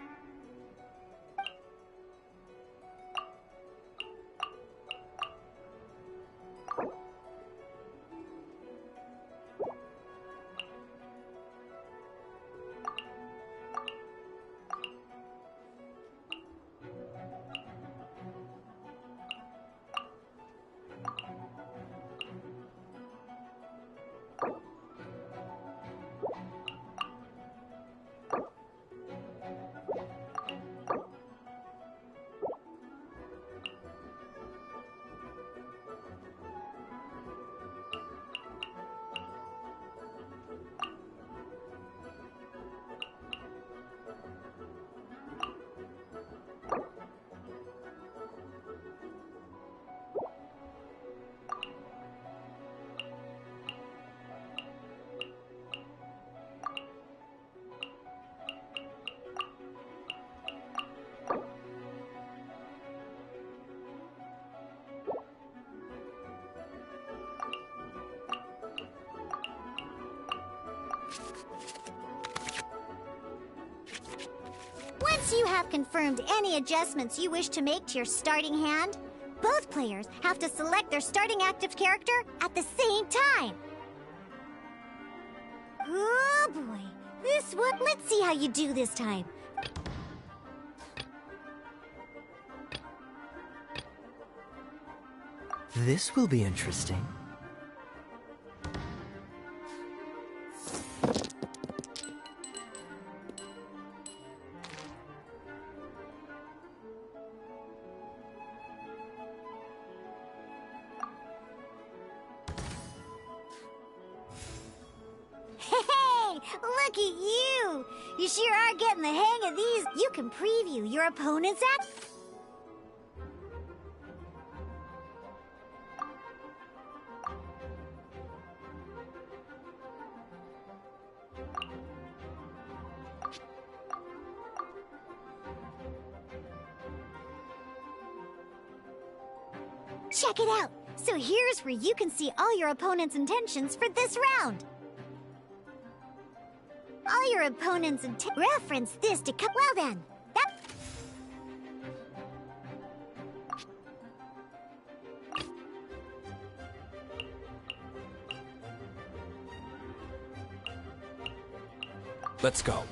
you have confirmed any adjustments you wish to make to your starting hand, both players have to select their starting active character at the same time. Oh boy, this one. Let's see how you do this time. This will be interesting. Hey, look at you! You sure are getting the hang of these. You can preview your opponent's act. Check it out! So here's where you can see all your opponent's intentions for this round. All your opponent's reference this to come. Well then, that... Let's go.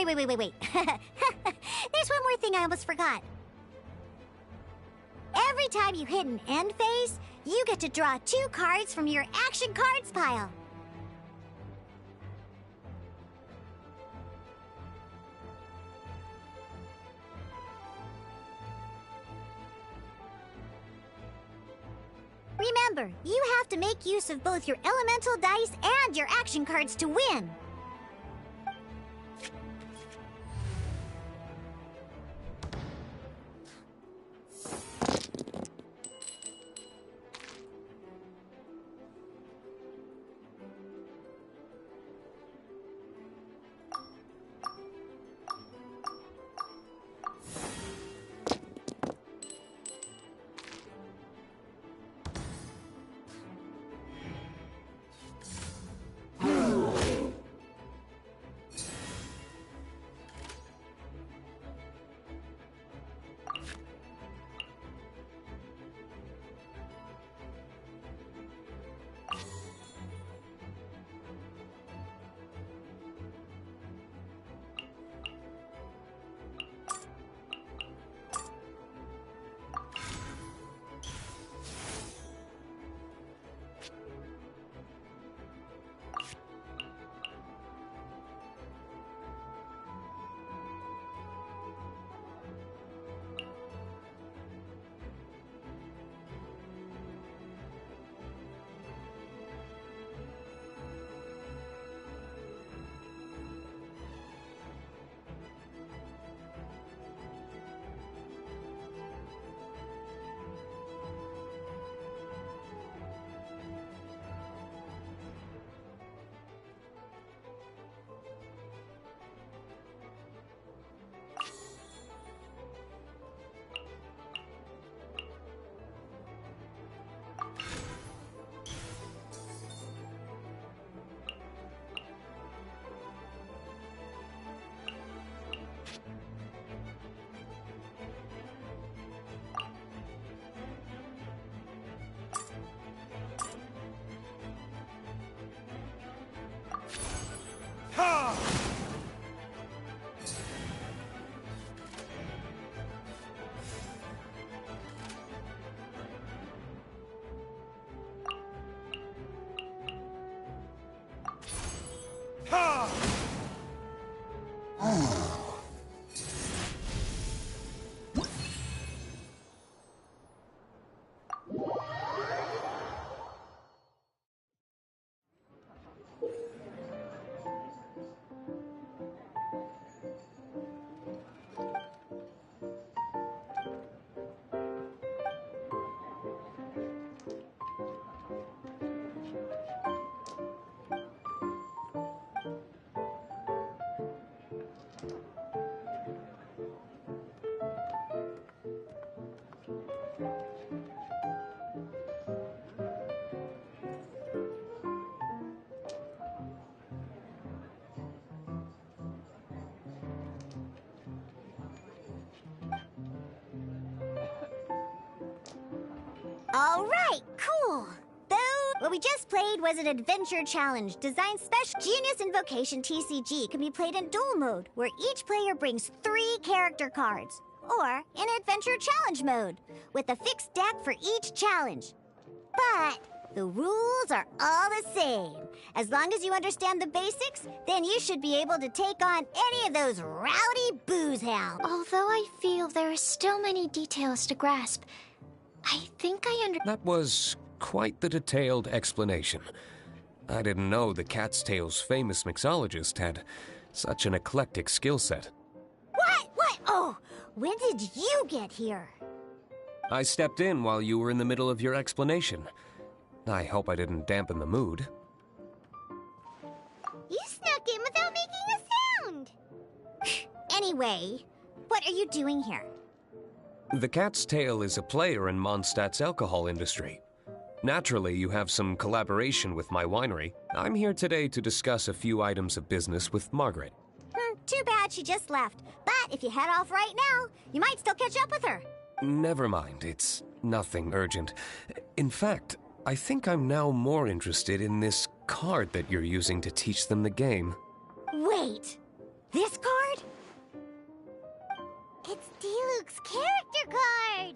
Wait. There's one more thing I almost forgot. Every time you hit an end phase, you get to draw 2 cards from your action cards pile. Remember, you have to make use of both your elemental dice and your action cards to win. All right, cool. Though, what we just played was an adventure challenge designed special. Genius Invocation TCG can be played in duel mode, where each player brings 3 character cards, or in adventure challenge mode, with a fixed deck for each challenge. But the rules are all the same. As long as you understand the basics, then you should be able to take on any of those rowdy booze hounds. Although I feel there are still many details to grasp, I think I That was quite the detailed explanation. I didn't know the Cat's Tail's famous mixologist had such an eclectic skill set. What? Oh, when did you get here? I stepped in while you were in the middle of your explanation. I hope I didn't dampen the mood. You snuck in without making a sound. Anyway, what are you doing here? The Cat's Tail is a player in Mondstadt's alcohol industry. Naturally, you have some collaboration with my winery. I'm here today to discuss a few items of business with Margaret. Too bad she just left. But if you head off right now, you might still catch up with her. Never mind, it's nothing urgent. In fact, I think I'm now more interested in this card that you're using to teach them the game. Wait, this card? It's Diluc's character card!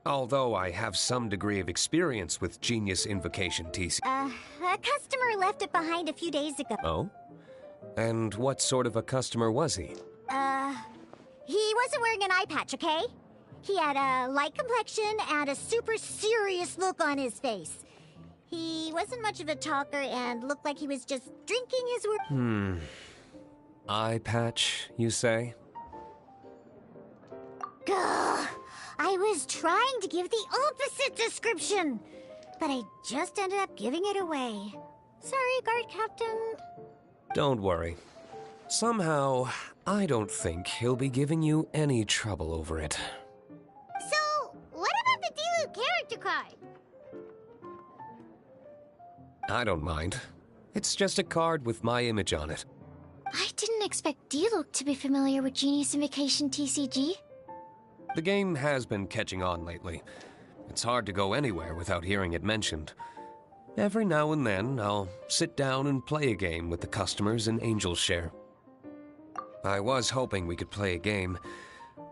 Although I have some degree of experience with Genius Invocation TC. A customer left it behind a few days ago. Oh? And what sort of a customer was he? He wasn't wearing an eye patch, okay? He had a light complexion and a super serious look on his face. He wasn't much of a talker and looked like he was just drinking his words. Eye patch, you say? Gah! I was trying to give the opposite description, but I just ended up giving it away. Sorry, guard captain. Don't worry. Somehow, I don't think he'll be giving you any trouble over it. So, what about the Diluc character card? I don't mind. It's just a card with my image on it. I didn't expect Diluc to be familiar with Genius Invocation TCG. The game has been catching on lately. It's hard to go anywhere without hearing it mentioned. Every now and then, I'll sit down and play a game with the customers in Angel's Share. I was hoping we could play a game,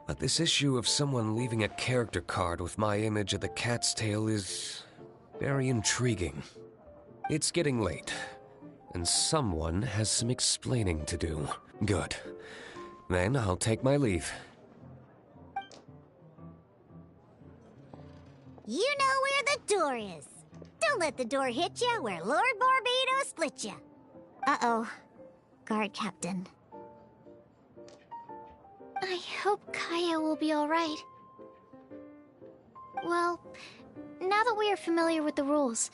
but this issue of someone leaving a character card with my image of the Cat's Tail is very intriguing. It's getting late, and someone has some explaining to do. Good. Then I'll take my leave. You know where the door is. Don't let the door hit you where Lord Barbados split you. Uh-oh. Guard captain. I hope Kaya will be alright. Well, now that we are familiar with the rules,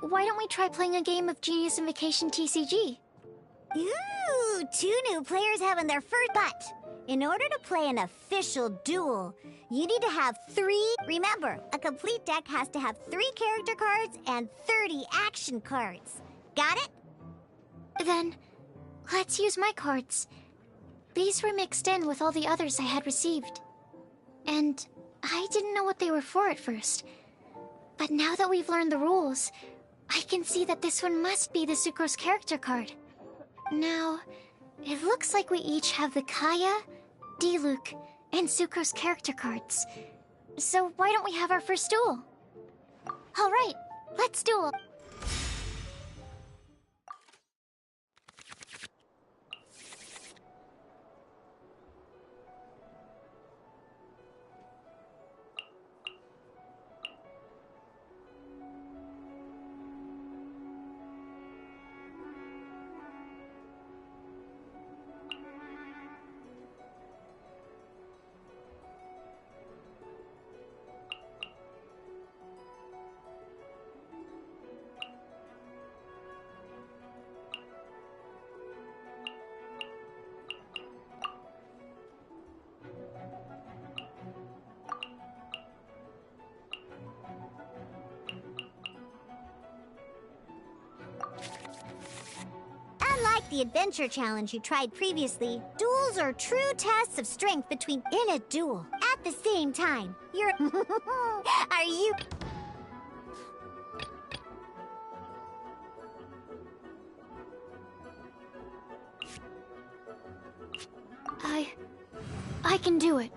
why don't we try playing a game of Genius Invocation TCG? Ooh, 2 new players having their first. But in order to play an official duel, you need to have 3. Remember, a complete deck has to have 3 character cards and 30 action cards. Got it? Then, let's use my cards. These were mixed in with all the others I had received. And I didn't know what they were for at first. But now that we've learned the rules, I can see that this one must be the Sucrose character card. Now, it looks like we each have the Kaya, Diluc, and Sucrose character cards. So why don't we have our first duel? Alright, let's duel. Unlike the adventure challenge you tried previously, duels are true tests of strength between in a duel. At the same time, you're... Are you... I can do it.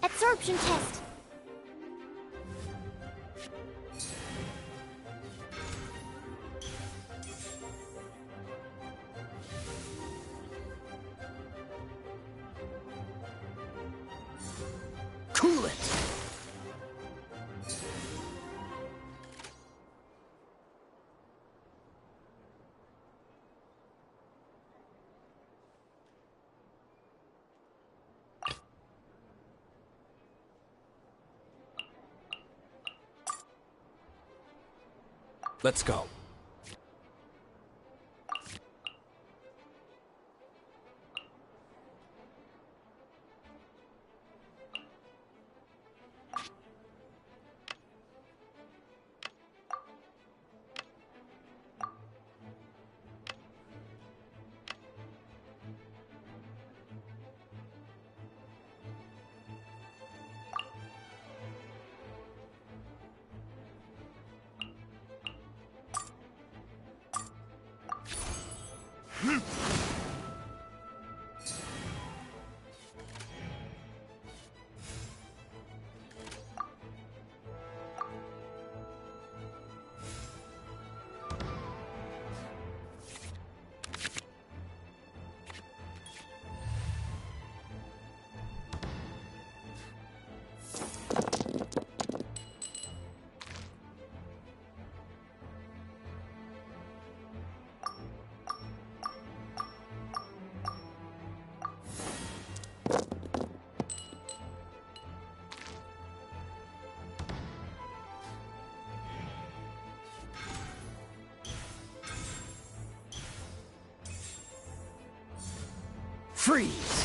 Absorption test. Cool it! Let's go. Freeze!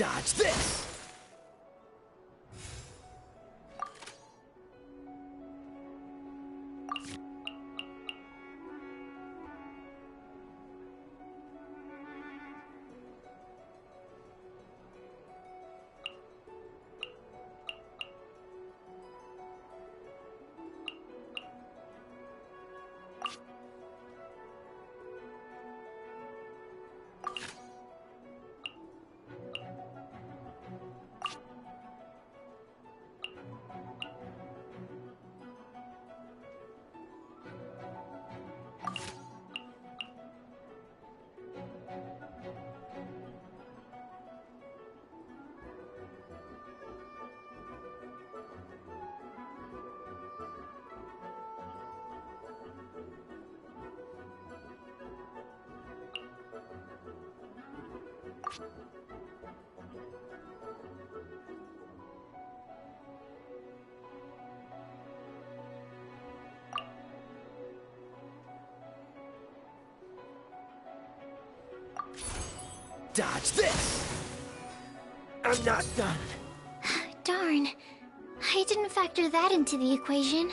Dodge this! Dodge this! I'm not done. Darn. I didn't factor that into the equation.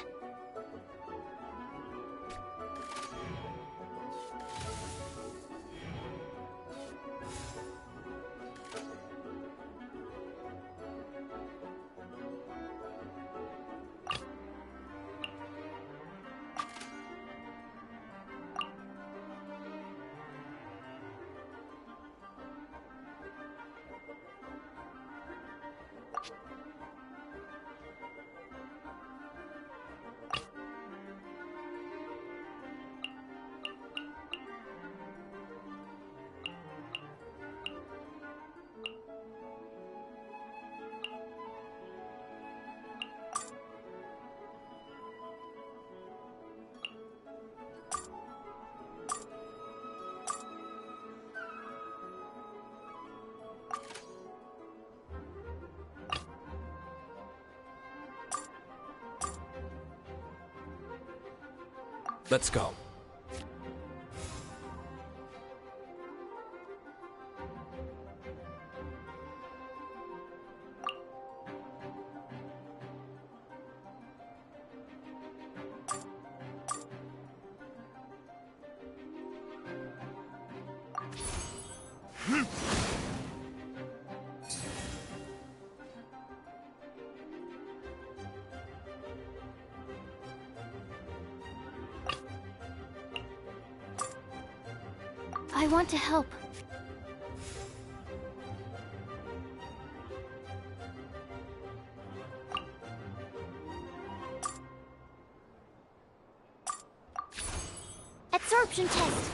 Let's go. I want to help. Absorption test.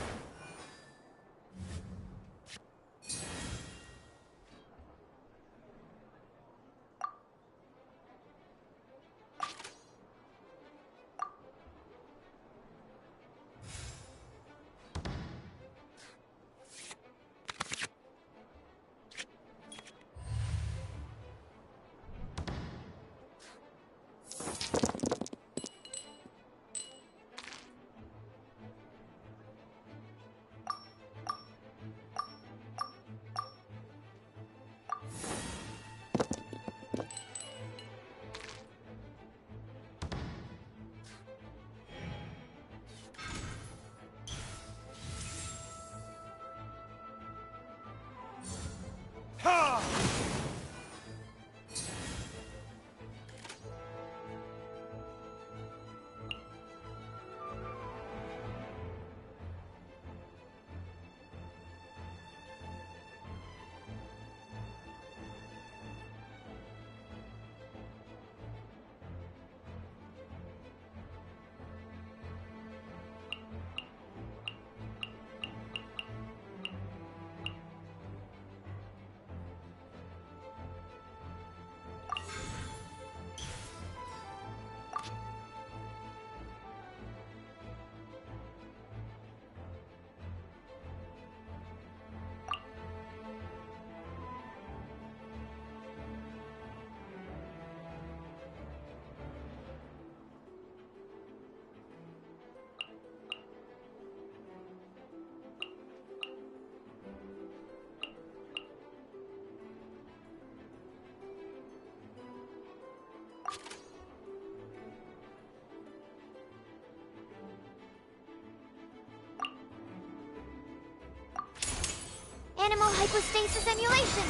Dynamo hypostasis emulation!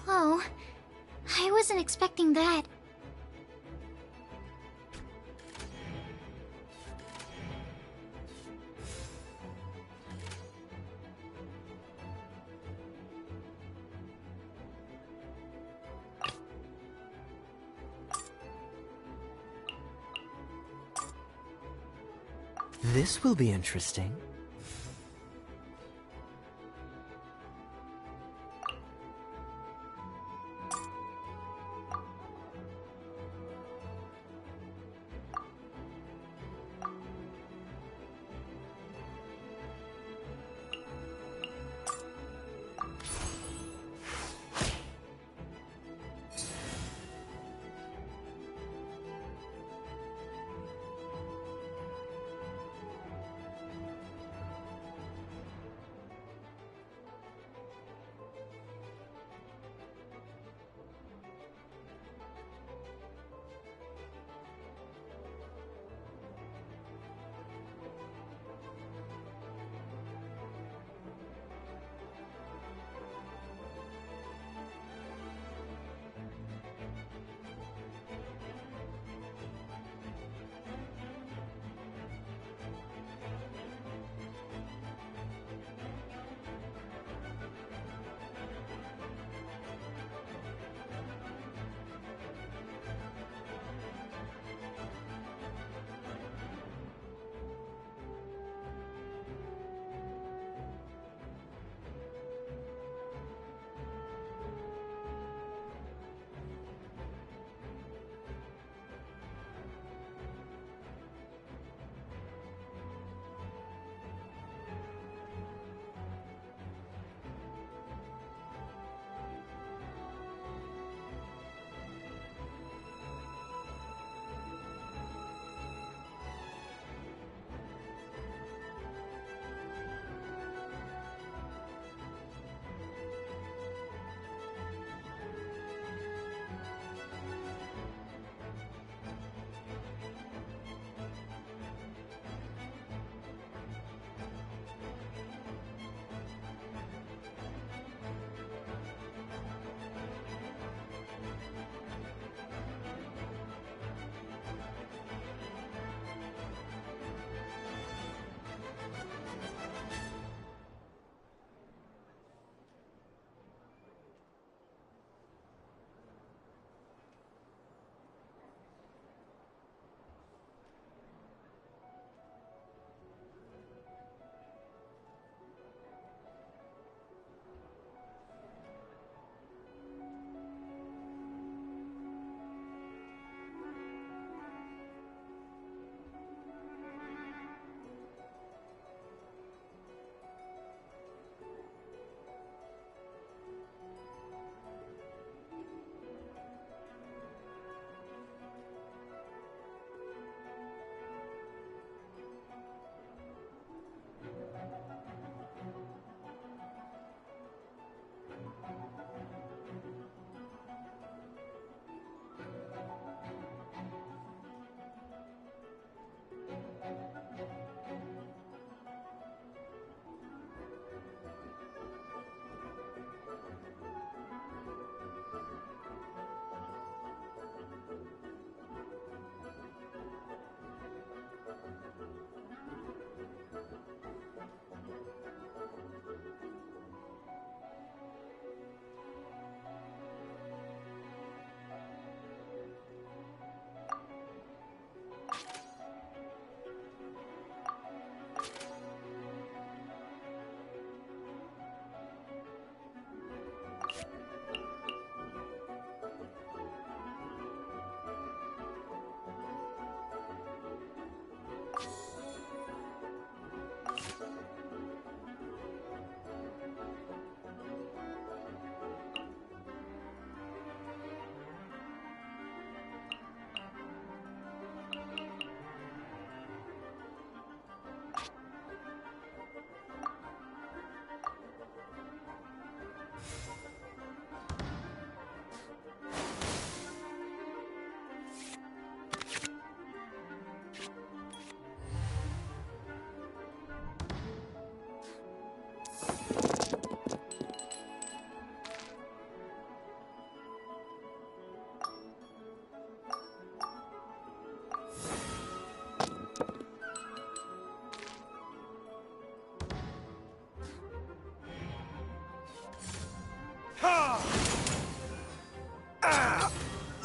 Oh, I wasn't expecting that. This will be interesting.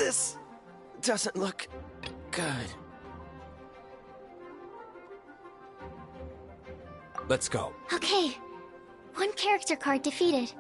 This doesn't look good. Let's go. Okay. One character card defeated.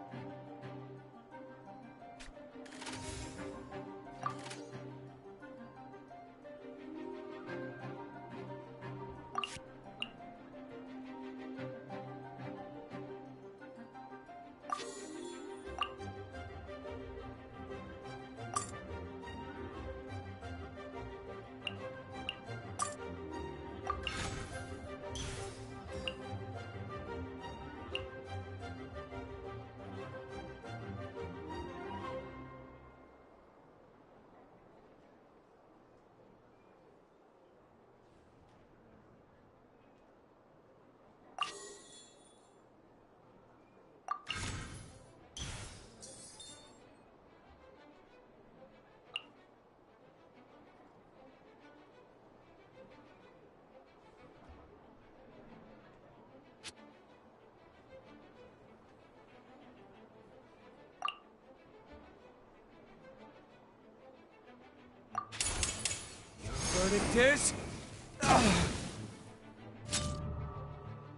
Verdict is...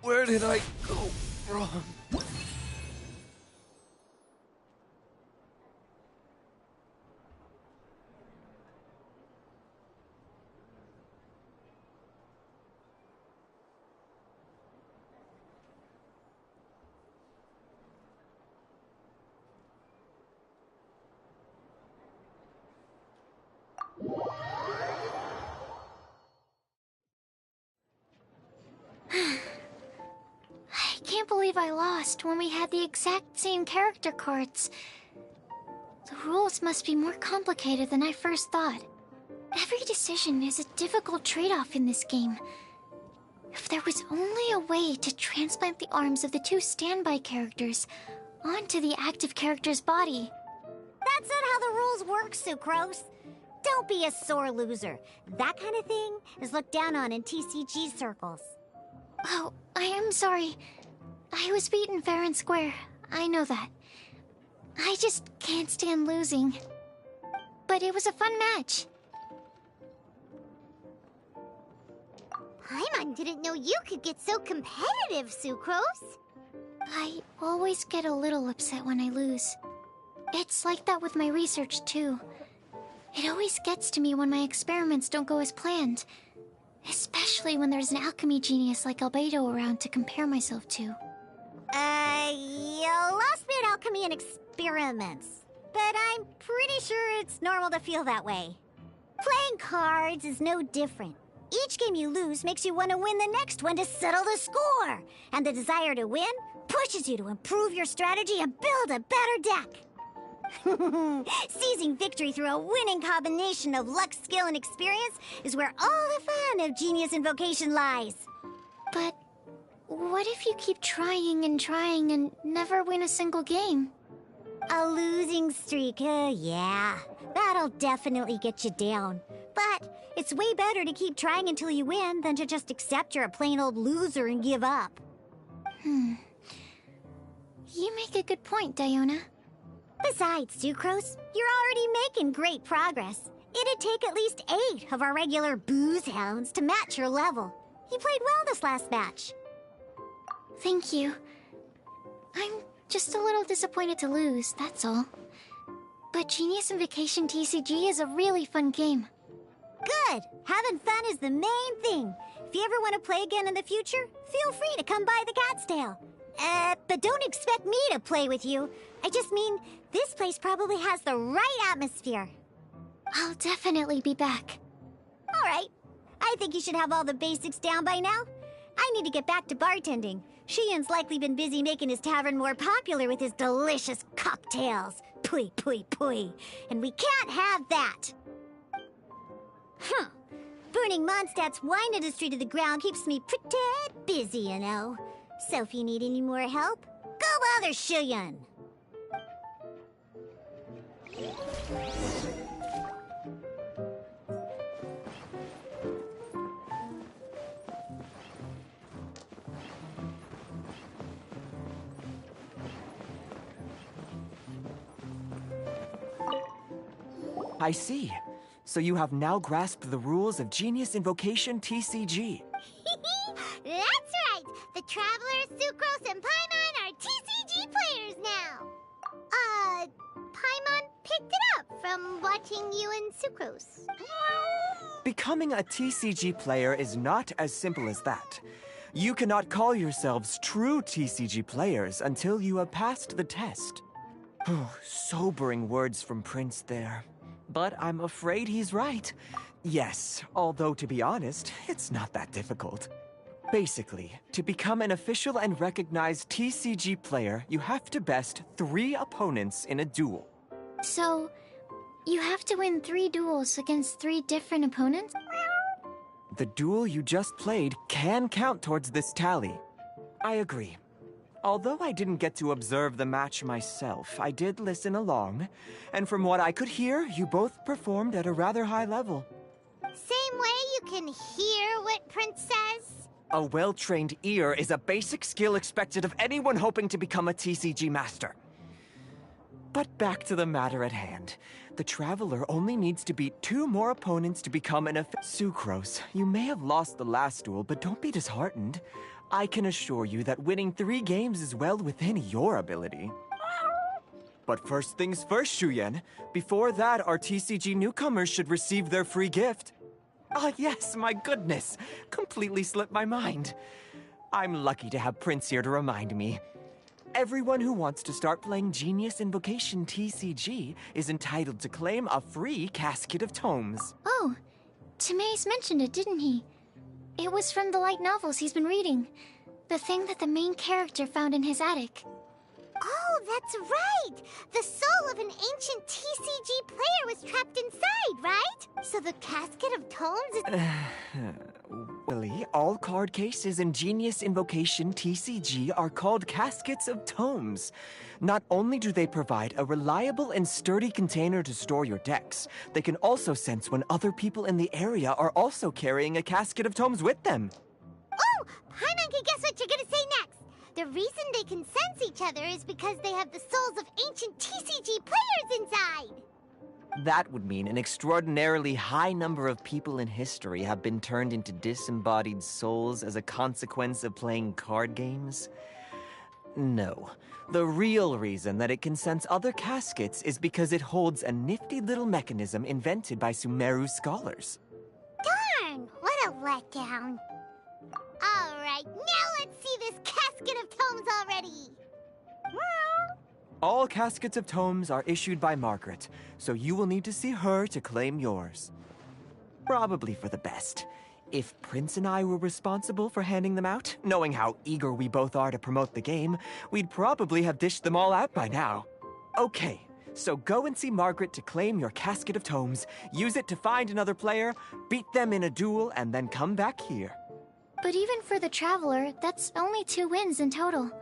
Where did I go wrong? I can't believe I lost when we had the exact same character cards. The rules must be more complicated than I first thought. Every decision is a difficult trade-off in this game. If there was only a way to transplant the arms of the two standby characters onto the active character's body. That's not how the rules work, Sucrose. Don't be a sore loser. That kind of thing is looked down on in TCG circles. Oh, I am sorry. I was beaten fair and square. I know that. I just can't stand losing. But it was a fun match. Paimon didn't know you could get so competitive, Sucrose. I always get a little upset when I lose. It's like that with my research, too. It always gets to me when my experiments don't go as planned. Especially when there's an alchemy genius like Albedo around to compare myself to. You lost me at alchemy and experiments. But I'm pretty sure it's normal to feel that way. Playing cards is no different. Each game you lose makes you want to win the next one to settle the score. And the desire to win pushes you to improve your strategy and build a better deck. Seizing victory through a winning combination of luck, skill, and experience is where all the fun of Genius Invocation lies. But what if you keep trying and never win a single game? A losing streak, yeah. That'll definitely get you down. But it's way better to keep trying until you win than to just accept you're a plain old loser and give up. You make a good point, Diona. Besides, Sucrose, you're already making great progress. It'd take at least 8 of our regular booze hounds to match your level. You played well this last match. Thank you. I'm just a little disappointed to lose, that's all. But Genius Invocation TCG is a really fun game. Good! Having fun is the main thing. If you ever want to play again in the future, feel free to come by the Cat's Tail. But don't expect me to play with you. I just mean, this place probably has the right atmosphere. I'll definitely be back. All right. I think you should have all the basics down by now. I need to get back to bartending. Shiyan's likely been busy making his tavern more popular with his delicious cocktails. Pui, pui, pui. And we can't have that. Burning Mondstadt's wine industry to the ground keeps me pretty busy, you know. So if you need any more help, go bother Shiyan. I see. So you have now grasped the rules of Genius Invocation TCG. That's right! The Travelers, Sucrose, and Paimon are TCG players now! Paimon picked it up from watching you and Sucrose. Becoming a TCG player is not as simple as that. You cannot call yourselves true TCG players until you have passed the test. Sobering words from Prince there. But I'm afraid he's right. Yes, although to be honest, it's not that difficult. Basically, to become an official and recognized TCG player, you have to best 3 opponents in a duel. So, you have to win 3 duels against 3 different opponents? The duel you just played can count towards this tally. I agree. Although I didn't get to observe the match myself, I did listen along, and from what I could hear, you both performed at a rather high level. Same way you can hear what Prince says? A well-trained ear is a basic skill expected of anyone hoping to become a TCG master. But back to the matter at hand. The Traveler only needs to beat 2 more opponents to become an Sucrose, you may have lost the last duel, but don't be disheartened. I can assure you that winning 3 games is well within your ability. But first things first, Shuyen. Before that, our TCG newcomers should receive their free gift. Ah, yes, my goodness. Completely slipped my mind. I'm lucky to have Prince here to remind me. Everyone who wants to start playing Genius Invocation TCG is entitled to claim a free casket of tomes. Oh, Timaeus mentioned it, didn't he? It was from the light novels he's been reading. The thing that the main character found in his attic. Oh, that's right! The soul of an ancient TCG player was trapped inside, right? So the casket of tomes is... Willie, all card cases in Genius Invocation TCG are called caskets of tomes. Not only do they provide a reliable and sturdy container to store your decks, they can also sense when other people in the area are also carrying a casket of tomes with them. Oh! Paimon can guess what you're gonna say next! The reason they can sense each other is because they have the souls of ancient TCG players inside! That would mean an extraordinarily high number of people in history have been turned into disembodied souls as a consequence of playing card games? No. The real reason that it can sense other caskets is because it holds a nifty little mechanism invented by Sumeru scholars. Darn! What a letdown. Alright, now let's see this casket of tomes already! All caskets of tomes are issued by Margaret, so you will need to see her to claim yours. Probably for the best. If Prince and I were responsible for handing them out, knowing how eager we both are to promote the game, we'd probably have dished them all out by now. Okay, so go and see Margaret to claim your casket of tomes, use it to find another player, beat them in a duel, and then come back here. But even for the Traveler, that's only 2 wins in total.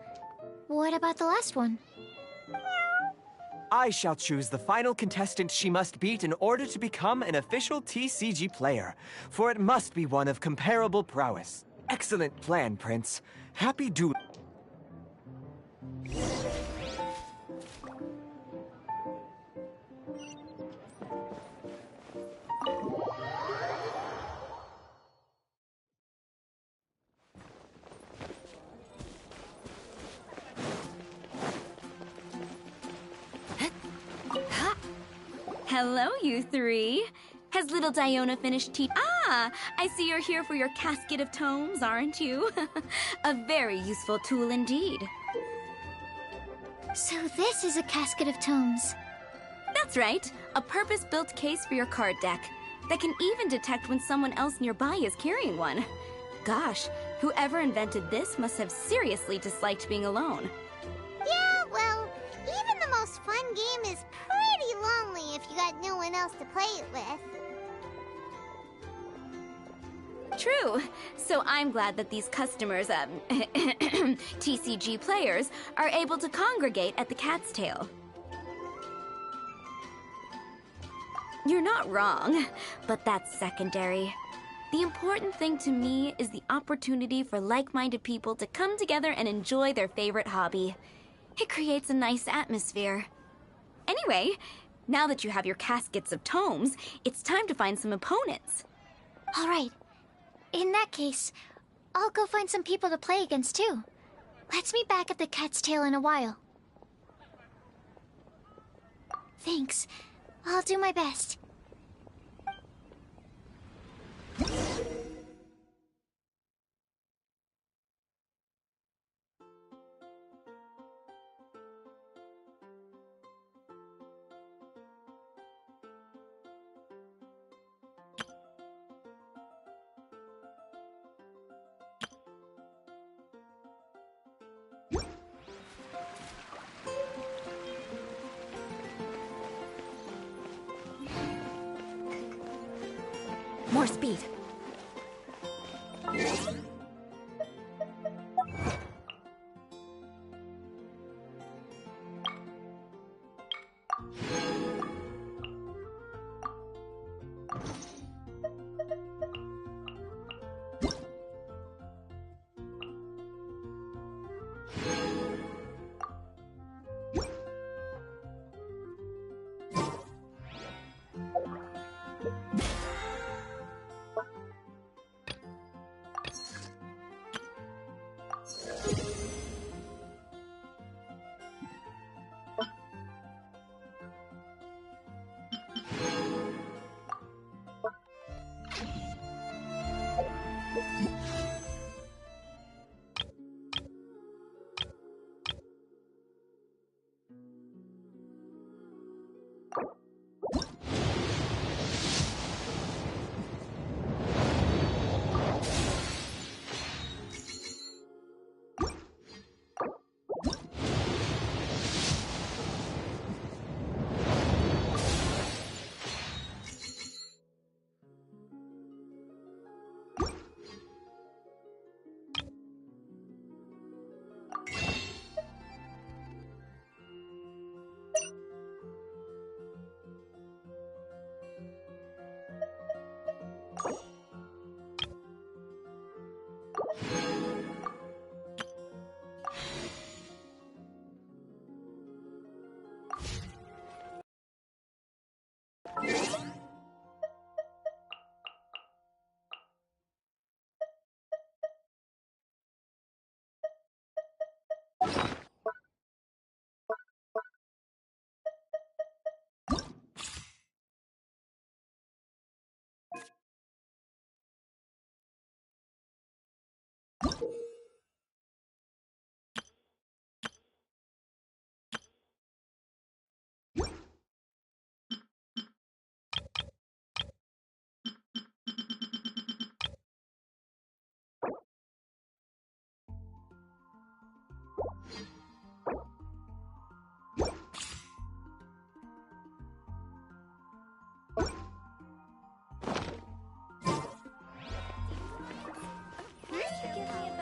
What about the last one? I shall choose the final contestant she must beat in order to become an official TCG player, for it must be one of comparable prowess. Excellent plan, Prince. Happy duel. Hello, you 3. Has little Diona finished Ah, I see you're here for your casket of tomes, aren't you? A very useful tool indeed. So this is a casket of tomes. That's right. A purpose-built case for your card deck that can even detect when someone else nearby is carrying one. Gosh, whoever invented this must have seriously disliked being alone. Yeah, well, even the most fun game is pretty lonely if you got no one else to play it with. True. So I'm glad that these customers, TCG players, are able to congregate at the Cat's Tail. You're not wrong, but that's secondary. The important thing to me is the opportunity for like-minded people to come together and enjoy their favorite hobby. It creates a nice atmosphere. Anyway, Now that you have your caskets of tomes, it's time to find some opponents. All right. In that case, I'll go find some people to play against too. Let's meet back at the Cat's Tail in a while. Thanks. I'll do my best. More speed.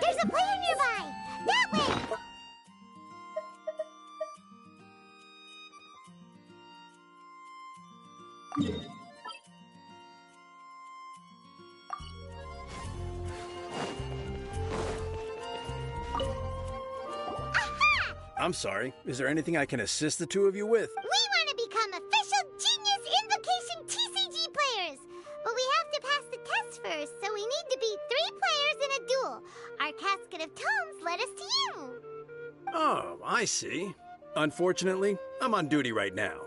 There's a player nearby! That way! I'm sorry. Is there anything I can assist the two of you with? We want to become official Genius Invocation TCG players! But we have to pass the test first, so we need to beat 3 players in a duel. Our casket of tomes led us to you. Oh, I see. Unfortunately, I'm on duty right now.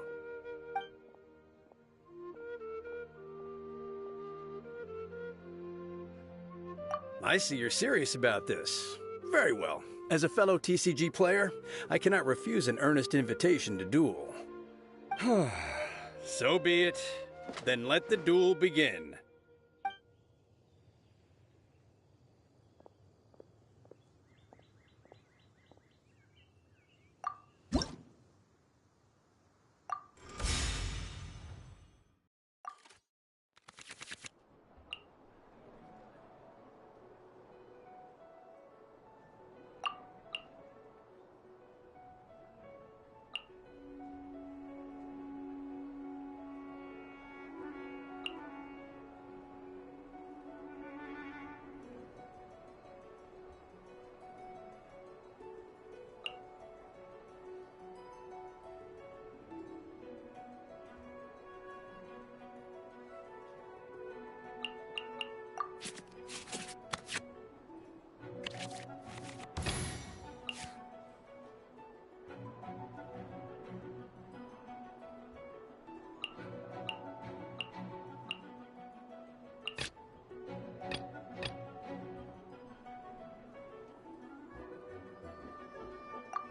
I see you're serious about this. Very well. As a fellow TCG player, I cannot refuse an earnest invitation to duel. So be it. Then let the duel begin.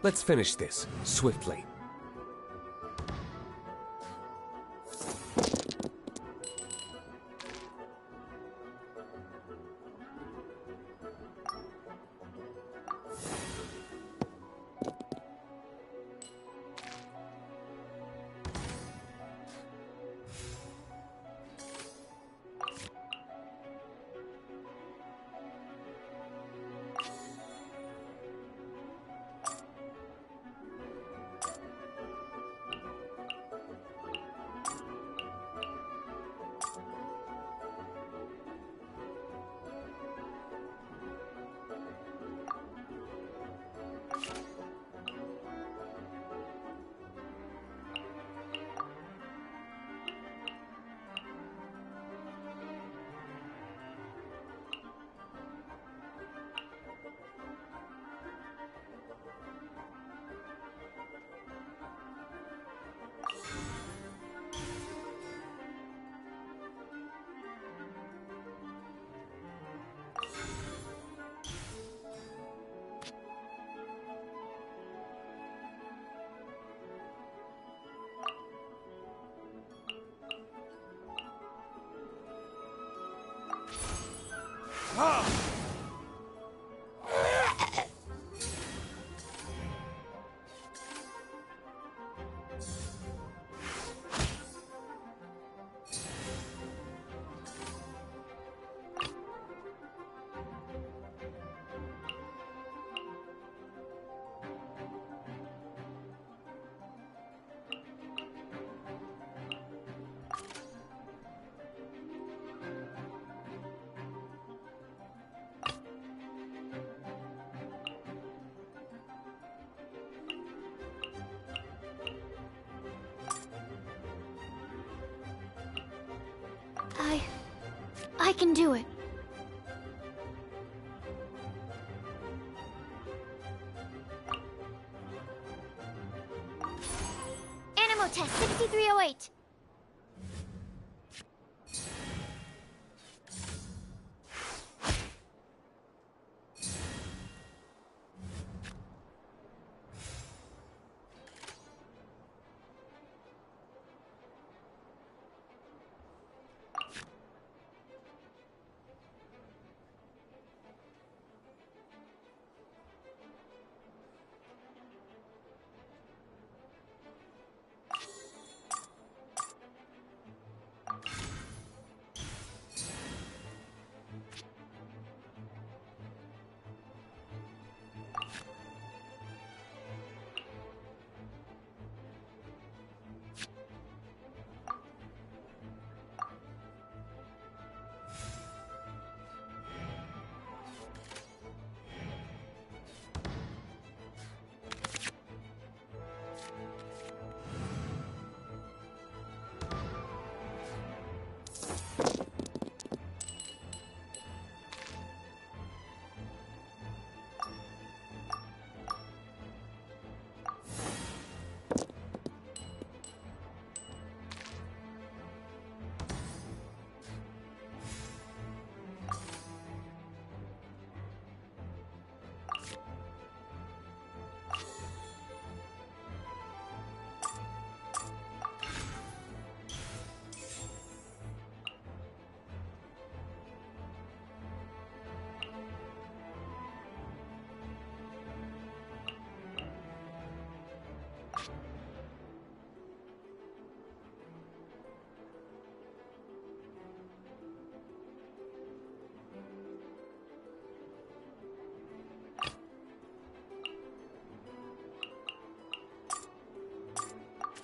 Let's finish this, swiftly. I can do it. Animo test 6308.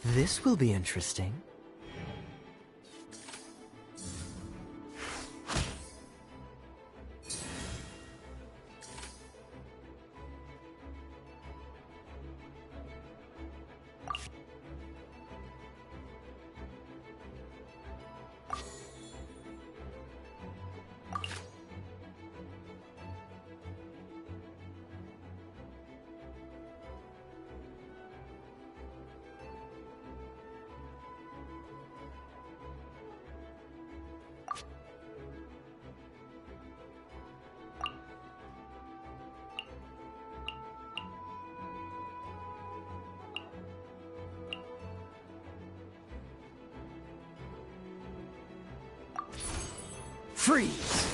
This will be interesting. Freeze!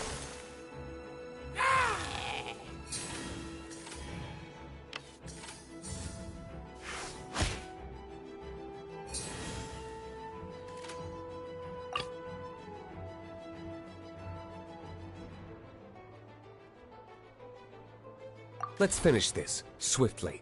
Let's finish this, swiftly.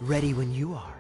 Ready when you are.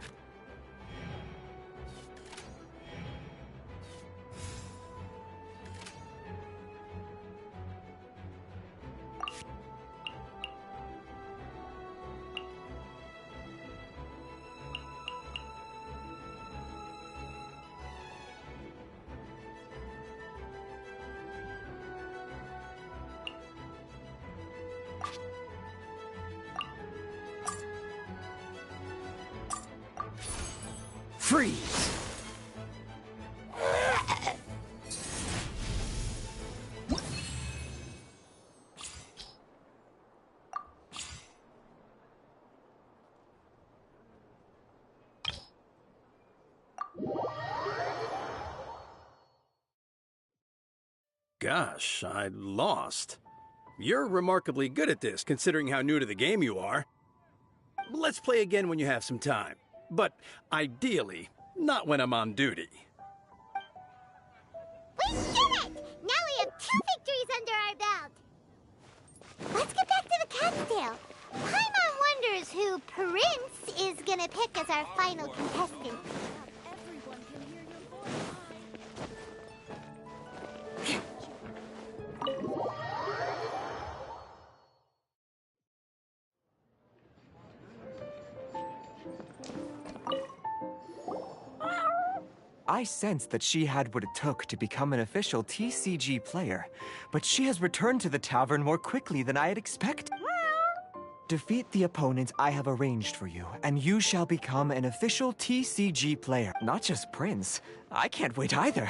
Freeze! Gosh, I lost. You're remarkably good at this, considering how new to the game you are. Let's play again when you have some time. But ideally, not when I'm on duty. We did it! Now we have 2 victories under our belt. Let's get back to the Cat's-tail. Paimon wonders who Prince is gonna pick as our final contestant. I sensed that she had what it took to become an official TCG player, but she has returned to the tavern more quickly than I had expected. Defeat the opponent I have arranged for you, and you shall become an official TCG player. Not just Prince. I can't wait either.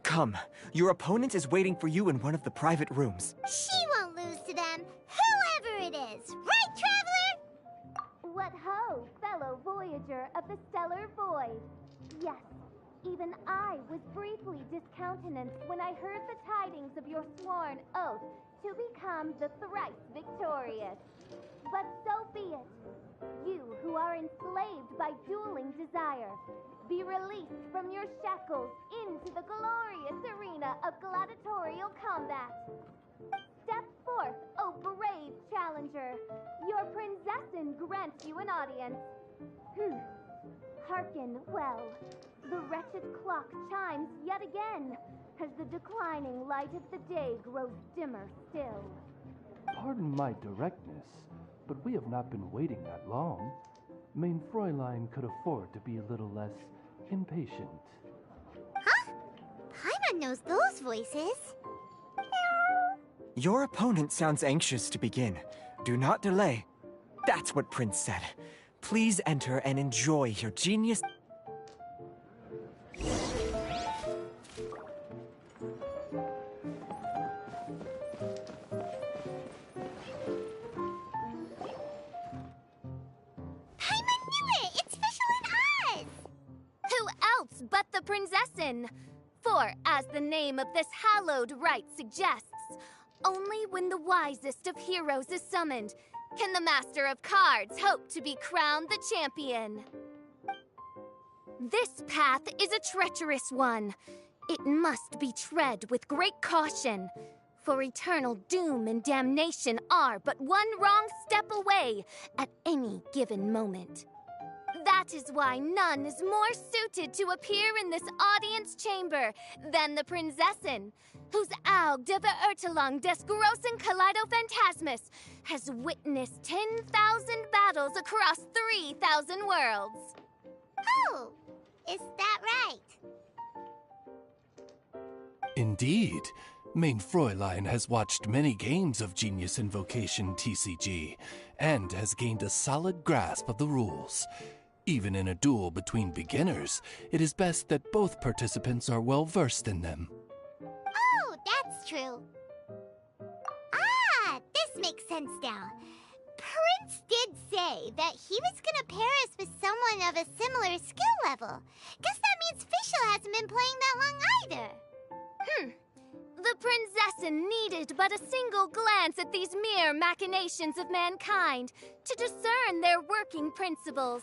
Come, your opponent is waiting for you in one of the private rooms. She won't lose to them, whoever it is. Right, Traveler? What ho, fellow voyager of the stellar void. Yes. Even I was briefly discountenanced when I heard the tidings of your sworn oath to become the thrice victorious. But so be it. You who are enslaved by dueling desire, be released from your shackles into the glorious arena of gladiatorial combat. Step forth, O brave challenger. Your princessin grants you an audience. Hearken well. The wretched clock chimes yet again, as the declining light of the day grows dimmer still. Pardon my directness, but we have not been waiting that long. Mein Fräulein could afford to be a little less impatient. Huh? Paimon knows those voices. Your opponent sounds anxious to begin. Do not delay. That's what Prince said. Please enter and enjoy your genius. But the princessin. For, as the name of this hallowed rite suggests, only when the wisest of heroes is summoned can the master of cards hope to be crowned the champion. This path is a treacherous one. It must be tread with great caution, for eternal doom and damnation are but one wrong step away at any given moment. That That is why none is more suited to appear in this audience chamber than the Prinzessin, whose Aug de Verurtelung des großen Kaleido-Phantasmus has witnessed 10,000 battles across 3,000 worlds. Oh, is that right? Indeed. Main Fräulein has watched many games of Genius Invocation TCG, and has gained a solid grasp of the rules. Even in a duel between beginners, it is best that both participants are well versed in them. Oh, that's true. Ah, this makes sense now. Prince did say that he was gonna pair us with someone of a similar skill level. Guess that means Fischl hasn't been playing that long either. The Prinzessin needed but a single glance at these mere machinations of mankind to discern their working principles.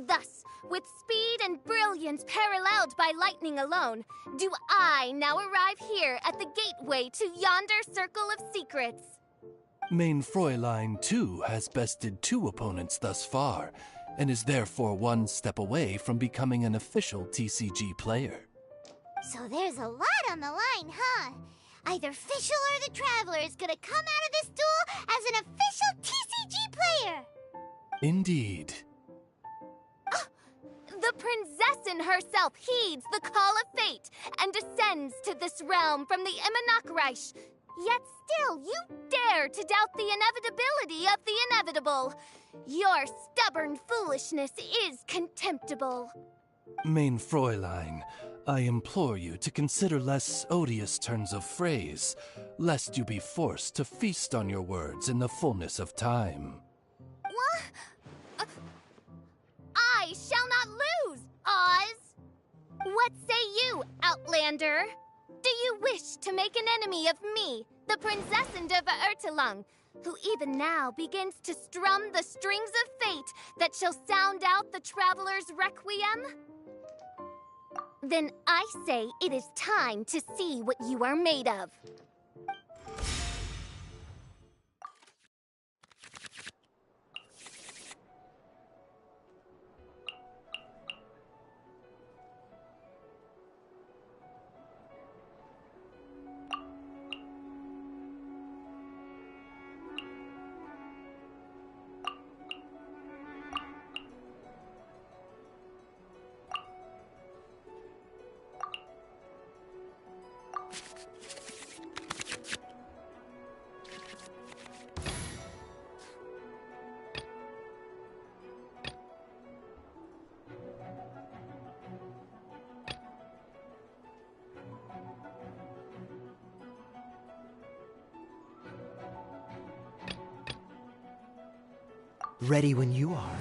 Thus, with speed and brilliance paralleled by lightning alone, do I now arrive here at the gateway to yonder circle of secrets. Main Fräulein, too, has bested 2 opponents thus far, and is therefore 1 step away from becoming an official TCG player. So there's a lot on the line, huh? Either Fischl or the Traveler is gonna come out of this duel as an official TCG player! Indeed. The Prinzessin herself heeds the call of fate and descends to this realm from the Immanakreich. Yet still, you dare to doubt the inevitability of the inevitable. Your stubborn foolishness is contemptible. Main Fräulein, I implore you to consider less odious turns of phrase, lest you be forced to feast on your words in the fullness of time. What? I shall not lose, Oz! What say you, Outlander? Do you wish to make an enemy of me, the Prinzessin de Verurtelung, who even now begins to strum the strings of fate that shall sound out the Traveler's Requiem? Then I say it is time to see what you are made of. Ready when you are.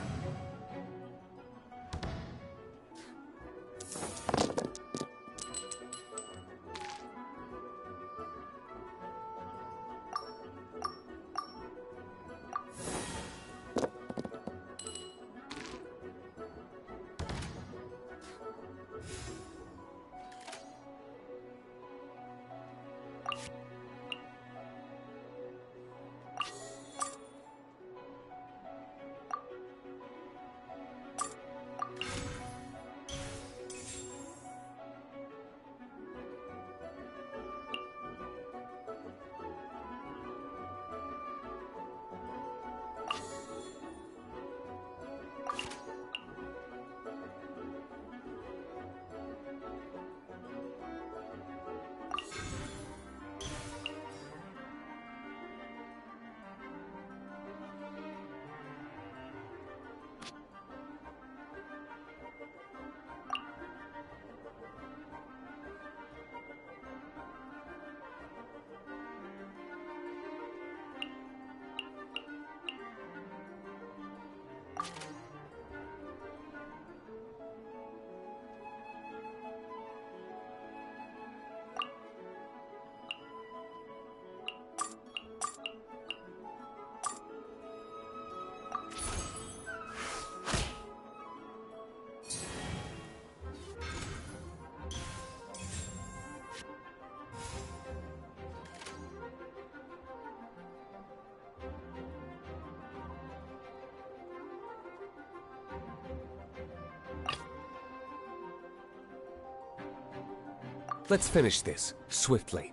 Let's finish this, swiftly.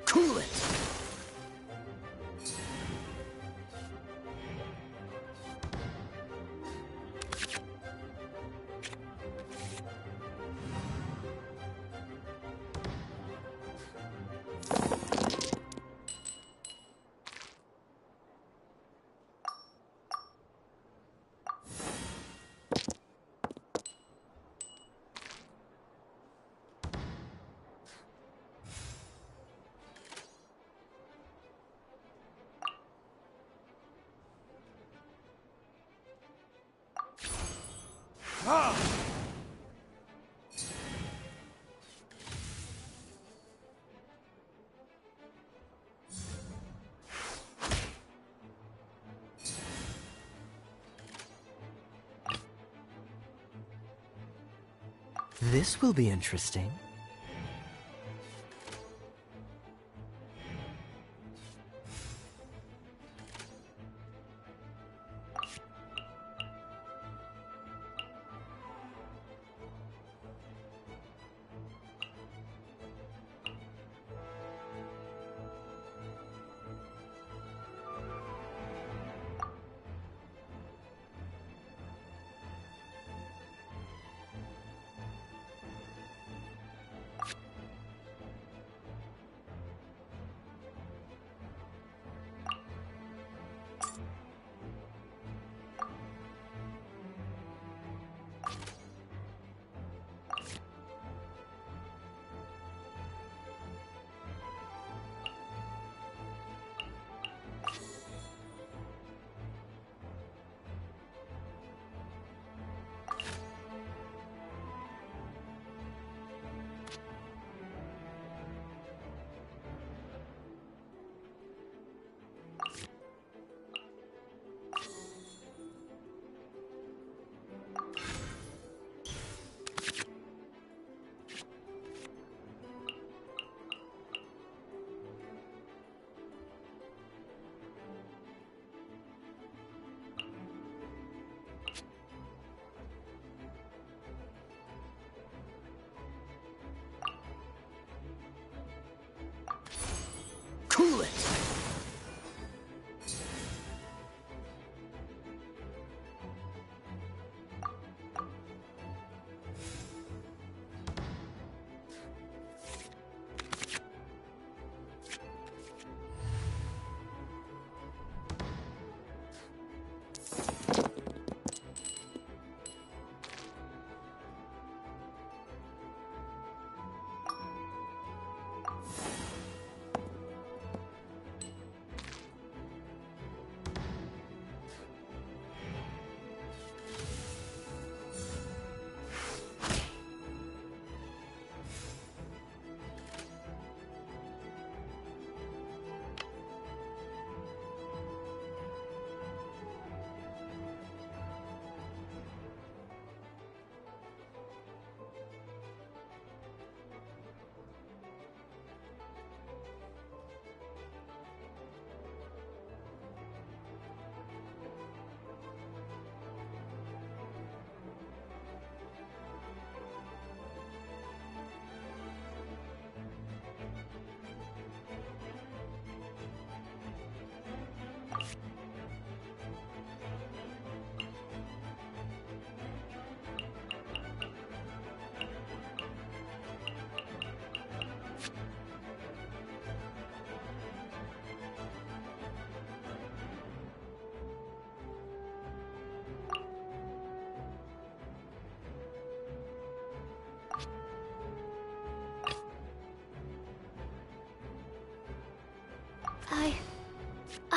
Cool it! This will be interesting. Cool it!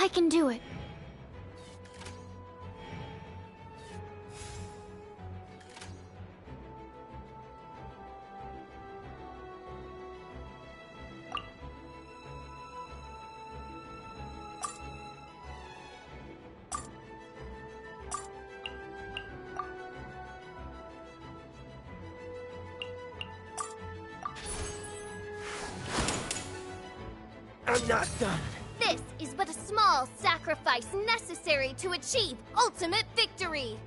I can do it. I'm not done. This is but a small sacrifice necessary to achieve ultimate victory.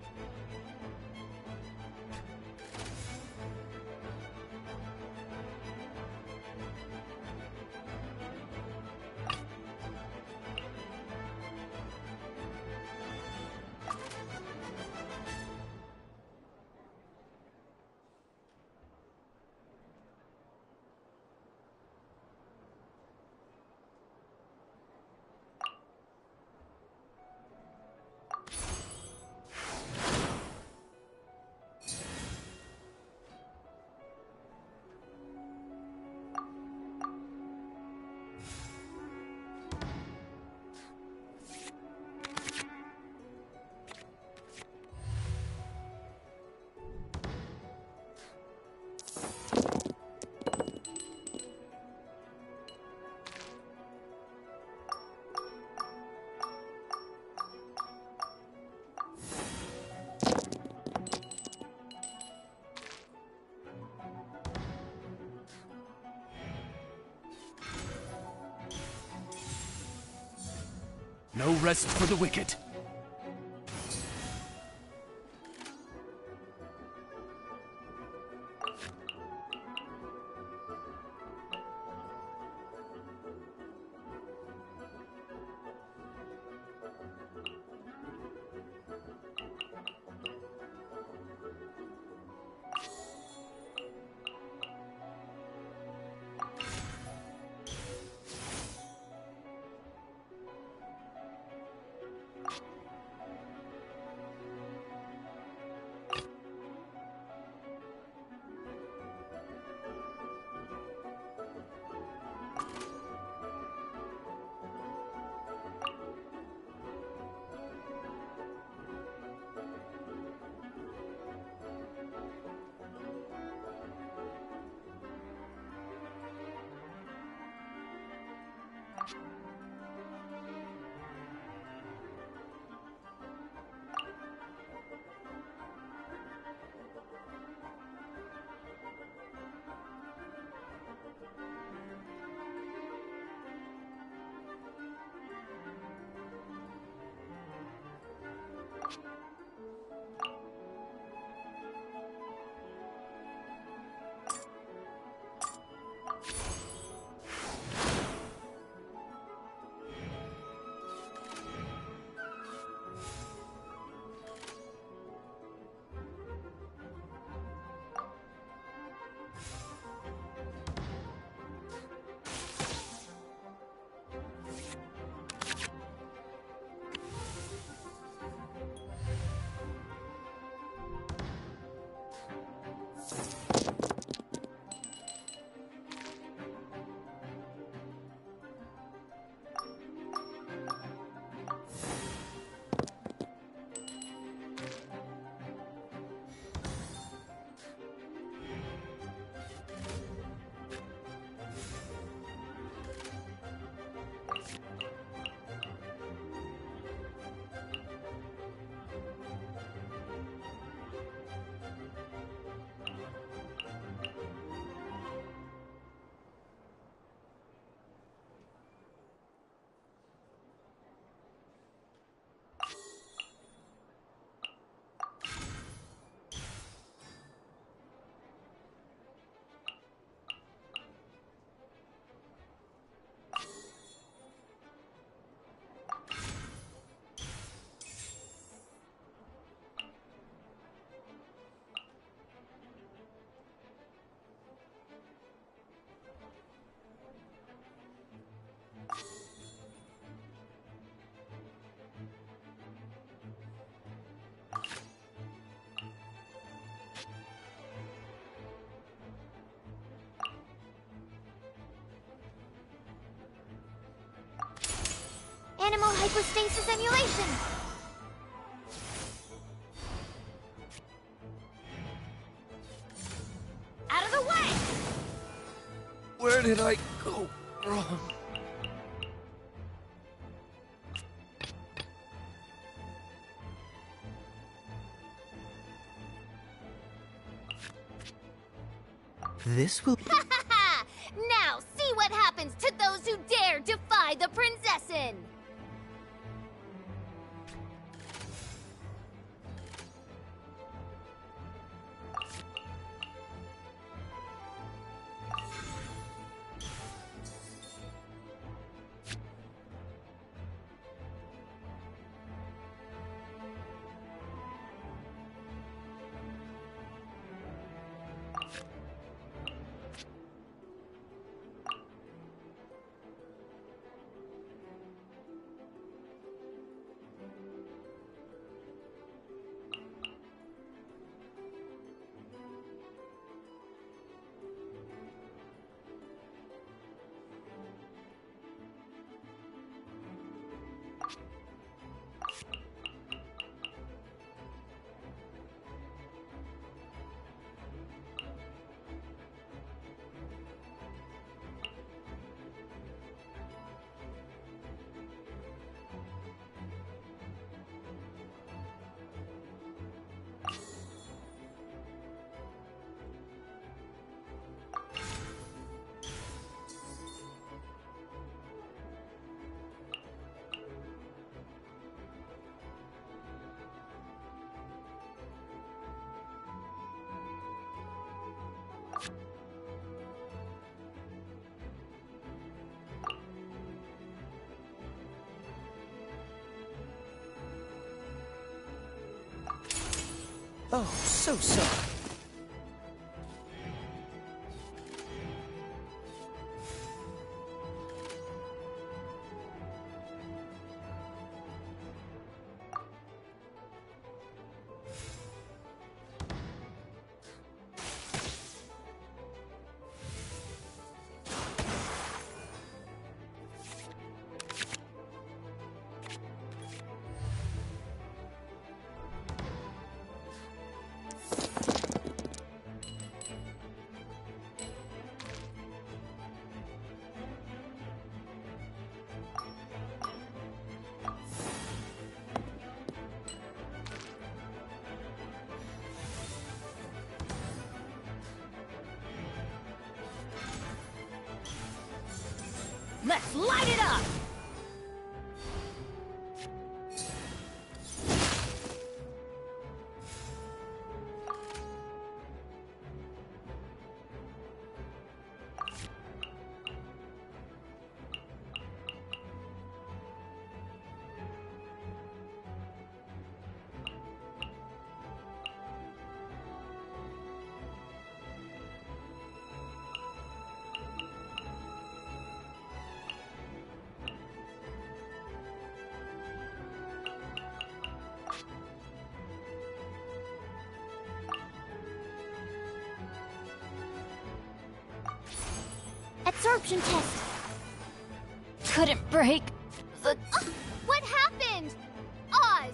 No rest for the wicked. Animal hypostasis emulation! Out of the way! Where did I go wrong? This will... Now, see what happens to those who dare defy princessin'! Oh, so sorry. Let's light it up! Absorption test. Couldn't break the... What happened? Oz!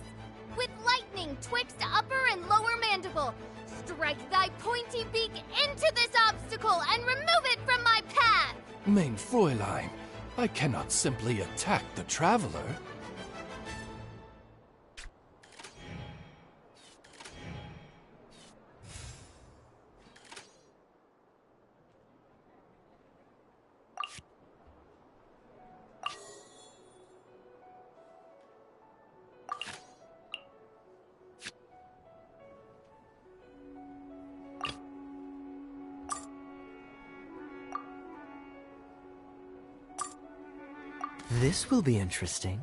With lightning twixt upper and lower mandible, strike thy pointy beak into this obstacle and remove it from my path! Mein Fräulein, I cannot simply attack the traveler. This will be interesting.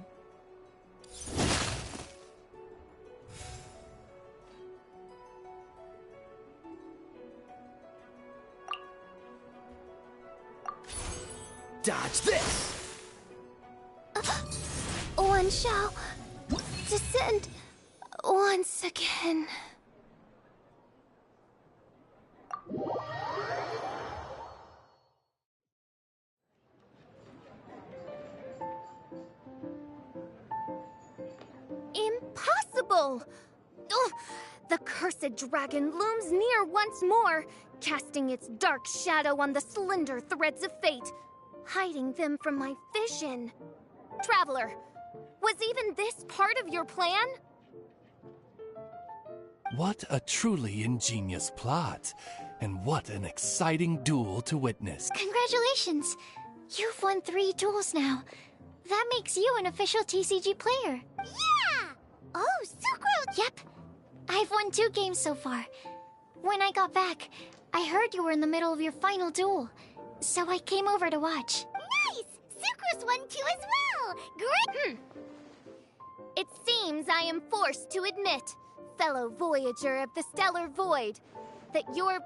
Dodge this! One shall descend once again. Impossible! Ugh, the cursed dragon looms near once more, casting its dark shadow on the slender threads of fate, hiding them from my vision. Traveler, was even this part of your plan? What a truly ingenious plot, and what an exciting duel to witness. Congratulations! You've won 3 duels now. That makes you an official TCG player. Yeah! Oh, Sucrose! Yep. I've won 2 games so far. When I got back, I heard you were in the middle of your final duel, so I came over to watch. Nice! Sucrose won too as well! Great! It seems I am forced to admit, fellow voyager of the stellar void, that your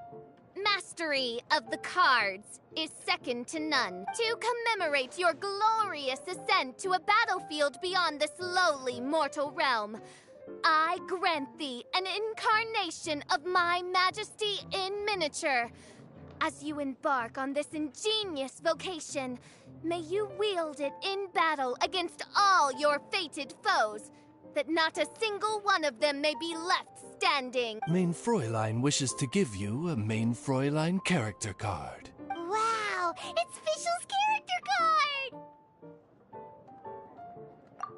mastery of the cards is second to none. To commemorate your glorious ascent to a battlefield beyond this lowly mortal realm, I grant thee an incarnation of my majesty in miniature. As you embark on this ingenious vocation, may you wield it in battle against all your fated foes, that not a single one of them may be left standing. Main Fräulein wishes to give you a Main Fräulein character card. Wow! It's Fischl's character card!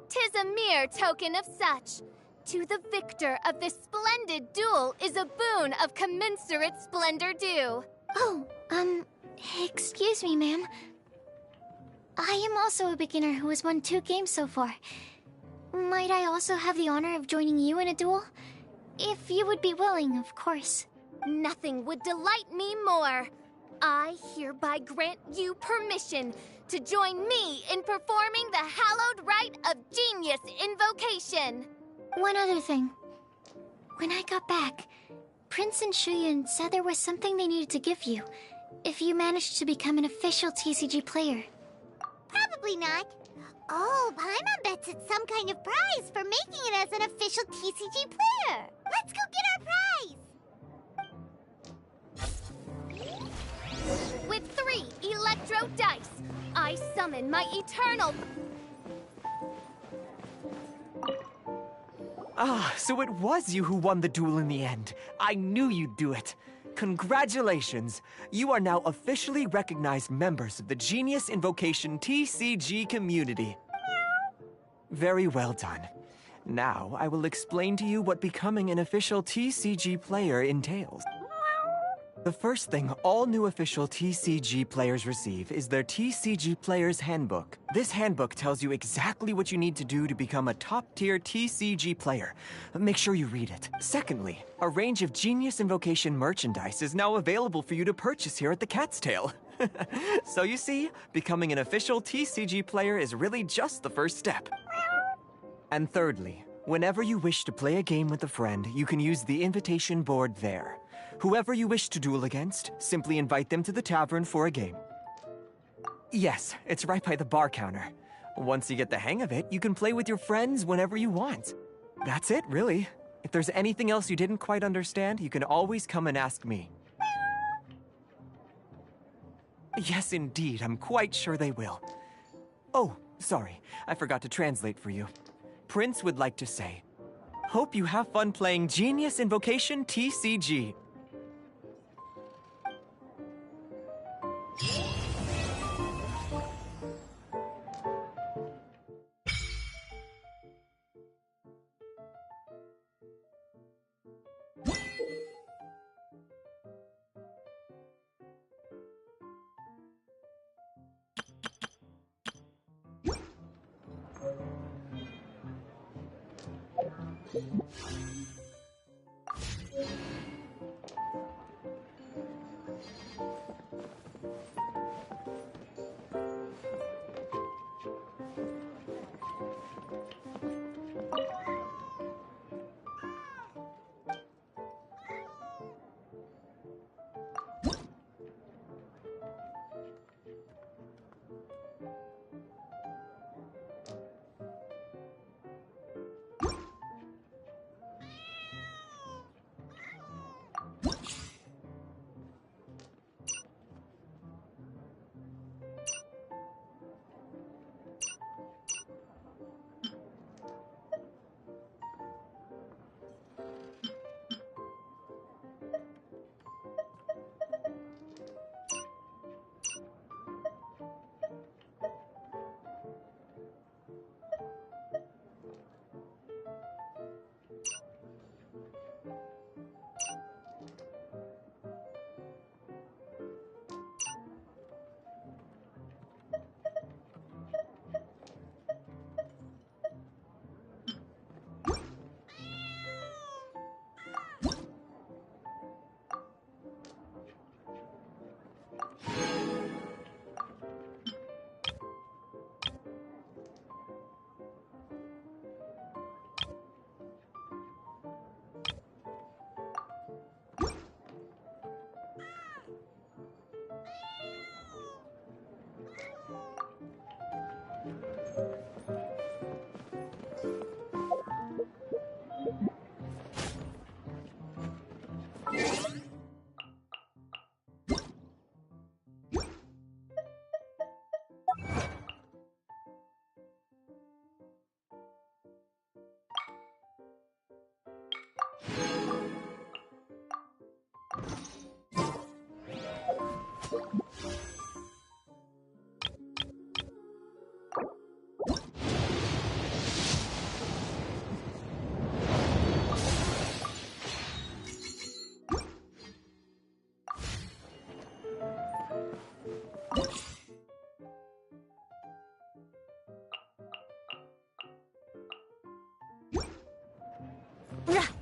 'Tis a mere token of such. To the victor of this splendid duel is a boon of commensurate splendor due. Oh, excuse me, ma'am. I am also a beginner who has won 2 games so far. Might I also have the honor of joining you in a duel? If you would be willing, of course. Nothing would delight me more. I hereby grant you permission to join me in performing the hallowed rite of genius invocation. One other thing. When I got back, Prince and Shuyan said there was something they needed to give you if you managed to become an official TCG player. Probably not. Oh, Paimon bets it's some kind of prize for making it as an official TCG player. Let's go get our prize! With 3 electro dice, I summon my eternal... Ah, so it was you who won the duel in the end. I knew you'd do it. Congratulations! You are now officially recognized members of the Genius Invocation TCG community. Very well done. Now, I will explain to you what becoming an official TCG player entails. The first thing all new official TCG players receive is their TCG Player's Handbook. This handbook tells you exactly what you need to do to become a top-tier TCG player. Make sure you read it. Secondly, a range of Genius Invocation merchandise is now available for you to purchase here at the Cat's Tail. So you see, becoming an official TCG player is really just the first step. And thirdly, whenever you wish to play a game with a friend, you can use the invitation board there. Whoever you wish to duel against, simply invite them to the tavern for a game. Yes, it's right by the bar counter. Once you get the hang of it, you can play with your friends whenever you want. That's it, really. If there's anything else you didn't quite understand, you can always come and ask me. Yes, indeed, I'm quite sure they will. Oh, sorry, I forgot to translate for you. Prince would like to say, hope you have fun playing Genius Invocation TCG. Rah!